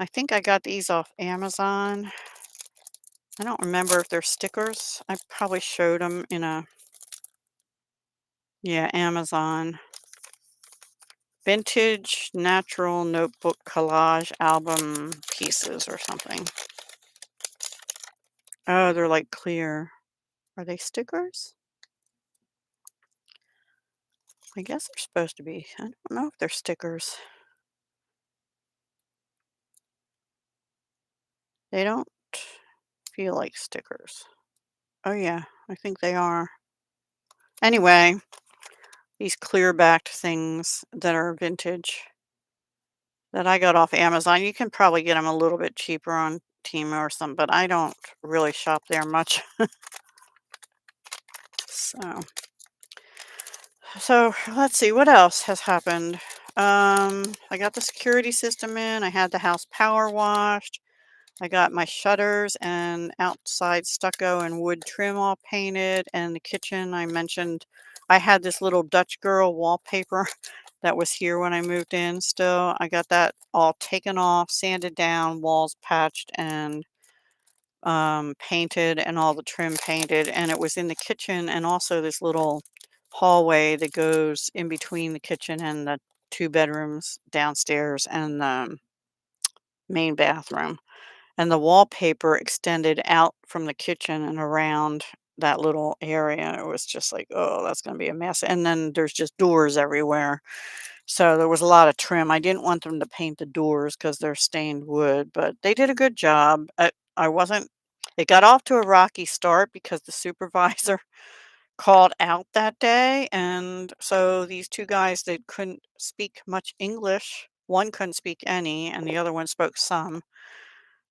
I think I got these off Amazon. I don't remember if they're stickers. I probably showed them in yeah, Amazon. Vintage Natural Notebook Collage Album Pieces or something. Oh, they're like clear. Are they stickers? I guess they're supposed to be. I don't know if they're stickers. They don't feel like stickers. Oh yeah, I think they are. Anyway, these clear backed things that are vintage that I got off Amazon. You can probably get them a little bit cheaper on Temu or something, but I don't really shop there much. So, so let's see what else has happened. I got the security system in. I had the house power washed. I got my shutters and outside stucco and wood trim all painted. And the kitchen, I mentioned, I had this little Dutch girl wallpaper that was here when I moved in still. I got that all taken off, sanded down, walls patched, and painted, and all the trim painted. And it was in the kitchen and also this little hallway that goes in between the kitchen and the two bedrooms downstairs and the main bathroom. And the wallpaper extended out from the kitchen and around that little area. It was just like, oh, that's going to be a mess. And then there's just doors everywhere. So there was a lot of trim. I didn't want them to paint the doors because they're stained wood, but they did a good job. I wasn't, it got off to a rocky start because the supervisor called out that day. And so these two guys that couldn't speak much English, one couldn't speak any, and the other one spoke some,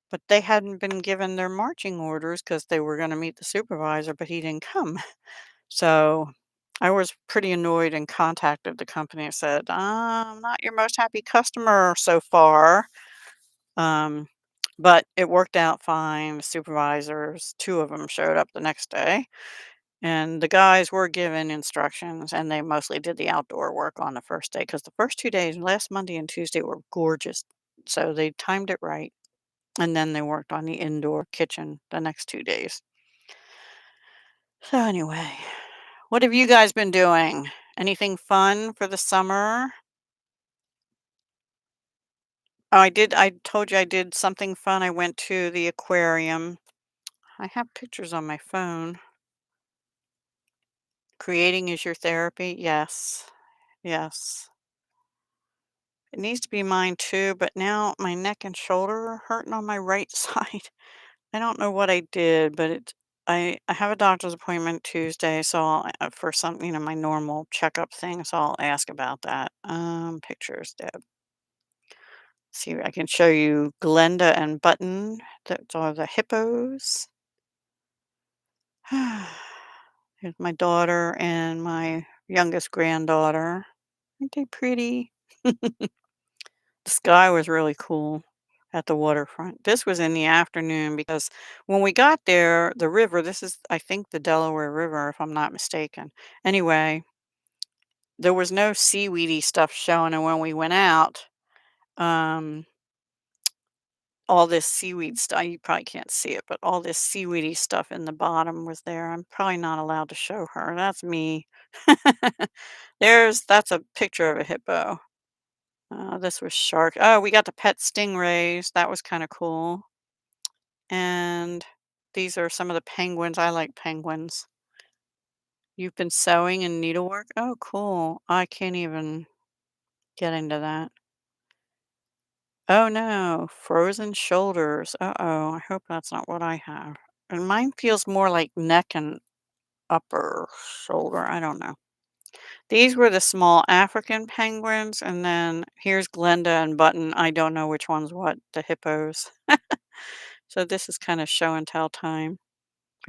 but they hadn't been given their marching orders because they were going to meet the supervisor, but he didn't come. So I was pretty annoyed and contacted the company and said, I'm not your most happy customer so far. Um, but it worked out fine. The supervisors, two of them showed up the next day, and the guys were given instructions, and they mostly did the outdoor work on the first day because the first 2 days, last Monday and Tuesday, were gorgeous. So they timed it right. And then they worked on the indoor kitchen the next 2 days. So anyway, what have you guys been doing? Anything fun for the summer? Oh, I told you I did something fun. I went to the aquarium. I have pictures on my phone. Creating is your therapy? Yes. Yes. It needs to be mine too, but now my neck and shoulder are hurting on my right side. I don't know what I did, but I have a doctor's appointment Tuesday, so for some, my normal checkup thing, so I'll ask about that. Pictures, Deb. See, I can show you Glenda and Button. Those are the hippos. Here's my daughter and my youngest granddaughter. Aren't they pretty? The sky was really cool at the waterfront. This was in the afternoon because when we got there, the river, this is, I think, the Delaware River, if I'm not mistaken. Anyway, there was no seaweedy stuff showing. And when we went out, um, all this seaweed stuff, you probably can't see it, but all this seaweedy stuff in the bottom was there. I'm probably not allowed to show her. That's me. That's a picture of a hippo. This was shark. Oh, we got to pet stingrays. That was kind of cool. And these are some of the penguins. I like penguins. You've been sewing and needlework? Oh, cool. I can't even get into that. Oh no, frozen shoulders. Uh-oh, I hope that's not what I have. And mine feels more like neck and upper shoulder. I don't know. These were the small African penguins, and then here's Glenda and Button. I don't know which one's what, the hippos. So this is kind of show and tell time.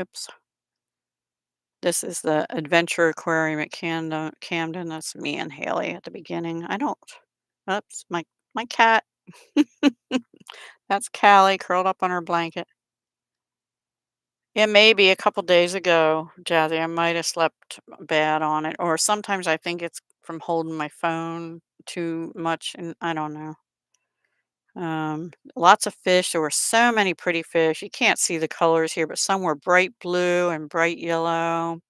Oops. This is the Adventure Aquarium at Camden. That's me and Haley at the beginning. I don't. Oops, my cat. That's Callie curled up on her blanket. Yeah, maybe a couple days ago, Jazzy, I might have slept bad on it, or sometimes I think it's from holding my phone too much, and I don't know. Lots of fish. There were so many pretty fish. You can't see the colors here, but some were bright blue and bright yellow.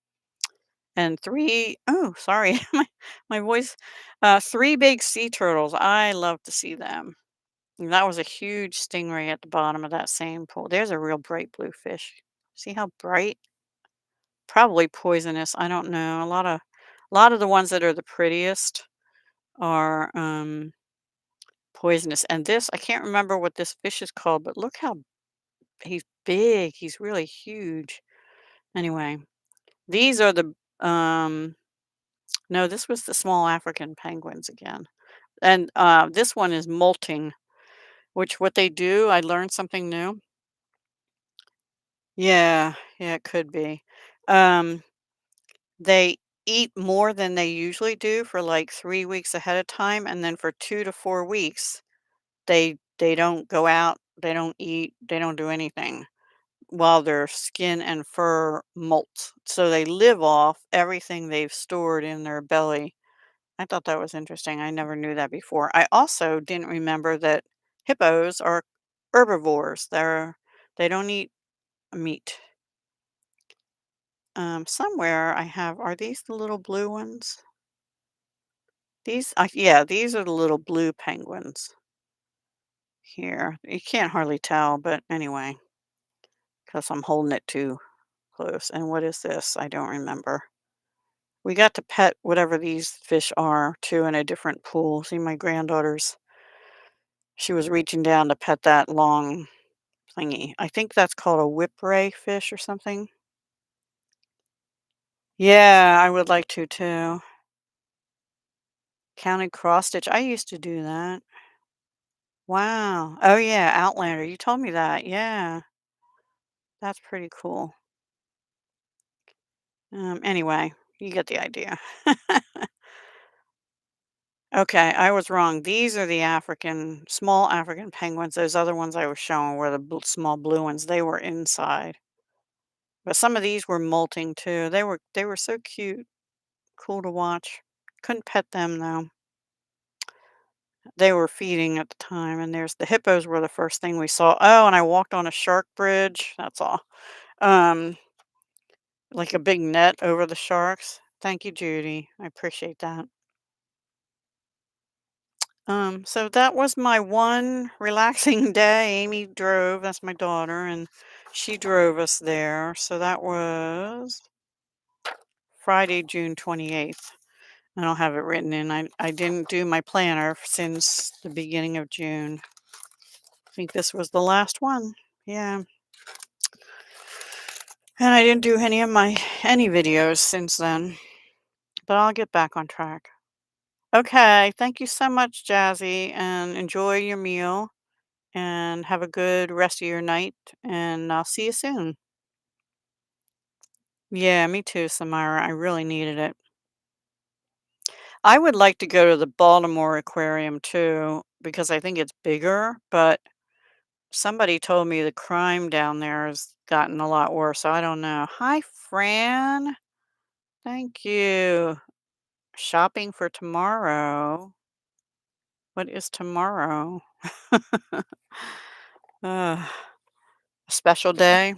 And 3 oh, sorry, my voice. 3 big sea turtles, I love to see them. And that was a huge stingray at the bottom of that same pool. There's a real bright blue fish. See how bright? Probably poisonous, I don't know. A lot of the ones that are the prettiest are, poisonous, and this, I can't remember what this fish is called, but look how he's big, he's really huge. Anyway, these are the, no, this was the small African penguins again. And, this one is molting, which what they do, I learned something new. Yeah, yeah, it could be. Um, they eat more than they usually do for like 3 weeks ahead of time, and then for 2 to 4 weeks, they don't go out, they don't eat, they don't do anything while their skin and fur molt. So they live off everything they've stored in their belly. I thought that was interesting. I never knew that before. I also didn't remember that hippos are herbivores. They don't eat meat. Somewhere I have, are these the little blue ones? Yeah, these are the little blue penguins here. You can't hardly tell, but anyway, because I'm holding it too close. And what is this? I don't remember. We got to pet whatever these fish are too in a different pool. See, my granddaughter's, she was reaching down to pet that long thingy. I think that's called a whipray fish or something. Yeah, I would like to too. Counted cross stitch. I used to do that. Wow. Oh yeah, Outlander. You told me that. Yeah, that's pretty cool. Anyway, you get the idea. Okay, I was wrong. These are the small African penguins. Those other ones I was showing were the small blue ones. They were inside. But some of these were molting too. They were so cute, cool to watch. Couldn't pet them though. They were feeding at the time, and there's the hippos were the first thing we saw. Oh, and I walked on a shark bridge. That's all. Um, like a big net over the sharks. Thank you, Judy. I appreciate that. So that was my one relaxing day. Amy drove, that's my daughter, and she drove us there. So that was Friday, June 28th. I don't have it written in. I didn't do my planner since the beginning of June. I think this was the last one. Yeah. And I didn't do any videos since then. But I'll get back on track. Okay. Thank you so much, Jazzy, and enjoy your meal and have a good rest of your night. And I'll see you soon. Yeah, me too, Samara. I really needed it. I would like to go to the Baltimore Aquarium too because I think it's bigger, but somebody told me the crime down there has gotten a lot worse. So I don't know. Hi, Fran. Thank you. Shopping for tomorrow. What is tomorrow? A special day?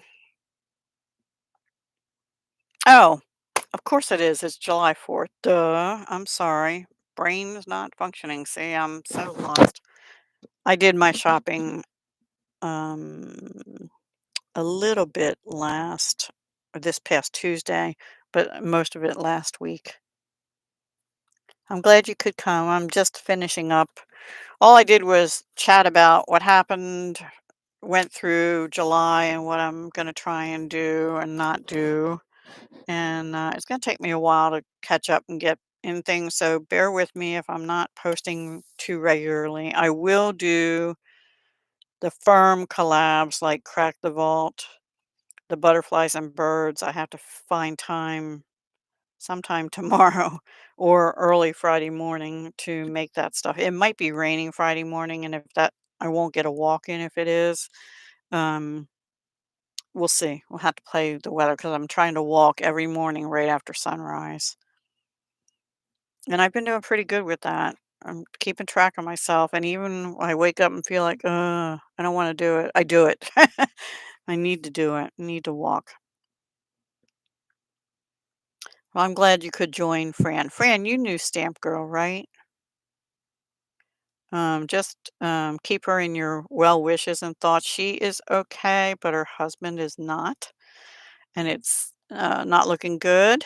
Oh, of course it is. It's July 4th. Duh. I'm sorry. Brain is not functioning. See, I'm so lost. I did my shopping um a little bit this past Tuesday, but most of it last week. I'm glad you could come. I'm just finishing up. All I did was chat about what happened, went through July and what I'm going to try and do and not do. And it's going to take me a while to catch up and get in things. So bear with me if I'm not posting too regularly. I will do the firm collabs like Crack the Vault, the butterflies and birds. I have to find time sometime tomorrow or early Friday morning to make that stuff. It might be raining Friday morning, and if that I won't get a walk in if it is. Um, we'll see. We'll have to play the weather because I'm trying to walk every morning right after sunrise. And I've been doing pretty good with that. I'm keeping track of myself, and even when I wake up and feel like, I don't want to do it, I do it. I need to do it. I need to walk. Well, I'm glad you could join Fran. Fran, you knew Stamp Girl, right? Just keep her in your well wishes and thoughts. She is okay, but her husband is not, and it's not looking good.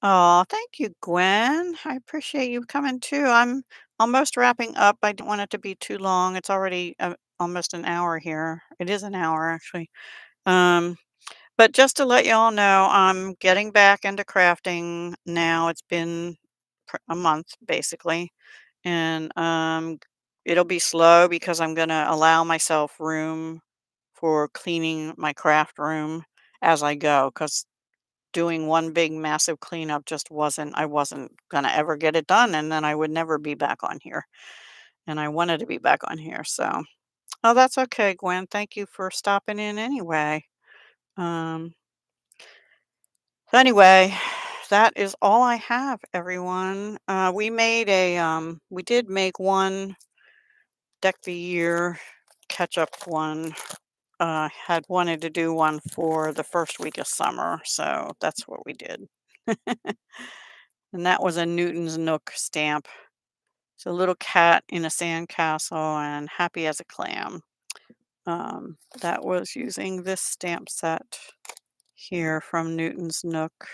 Oh, thank you, Gwen. I appreciate you coming too. I'm almost wrapping up. I don't want it to be too long. It's already almost an hour here. It is an hour actually. Um, but just to let you all know, I'm getting back into crafting now. It's been a month basically, and it'll be slow because I'm gonna allow myself room for cleaning my craft room as I go. Because doing one big massive cleanup just I wasn't gonna ever get it done, and then I would never be back on here, and I wanted to be back on here, so oh, that's okay, Gwen. Thank you for stopping in anyway. Um, so anyway, that is all I have, everyone. We did make one deck the year catch up one. Had wanted to do one for the first week of summer, so that's what we did. And that was a Newton's Nook stamp. It's a little cat in a sandcastle and happy as a clam. That was using this stamp set here from Newton's Nook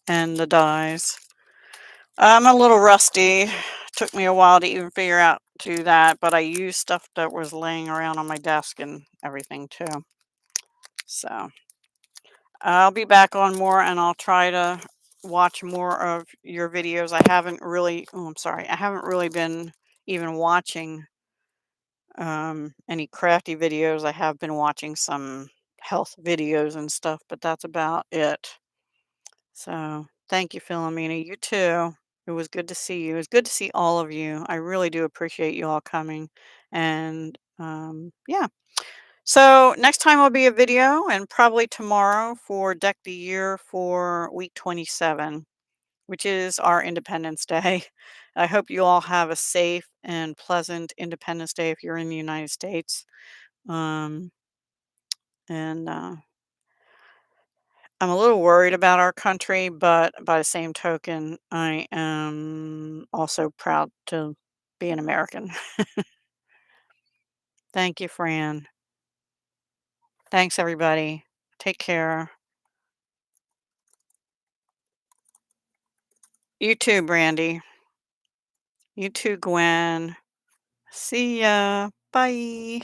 and the dies. I'm a little rusty. Took me a while to even figure out to do that, but I used stuff that was laying around on my desk and everything too. So I'll be back on more and I'll try to watch more of your videos. I'm sorry, I haven't really been even watching any crafty videos. I have been watching some health videos and stuff, but that's about it. So thank you, Philomena. You too. It was good to see you. It was good to see all of you. I really do appreciate you all coming. And yeah. So next time will be a video and probably tomorrow for Deck the Year for week 27, which is our Independence Day. I hope you all have a safe and pleasant Independence Day if you're in the United States. Um, and I'm a little worried about our country, but by the same token, I am also proud to be an American. Thank you, Fran. Thanks, everybody. Take care. You too, Brandy. You too, Gwen. See ya. Bye.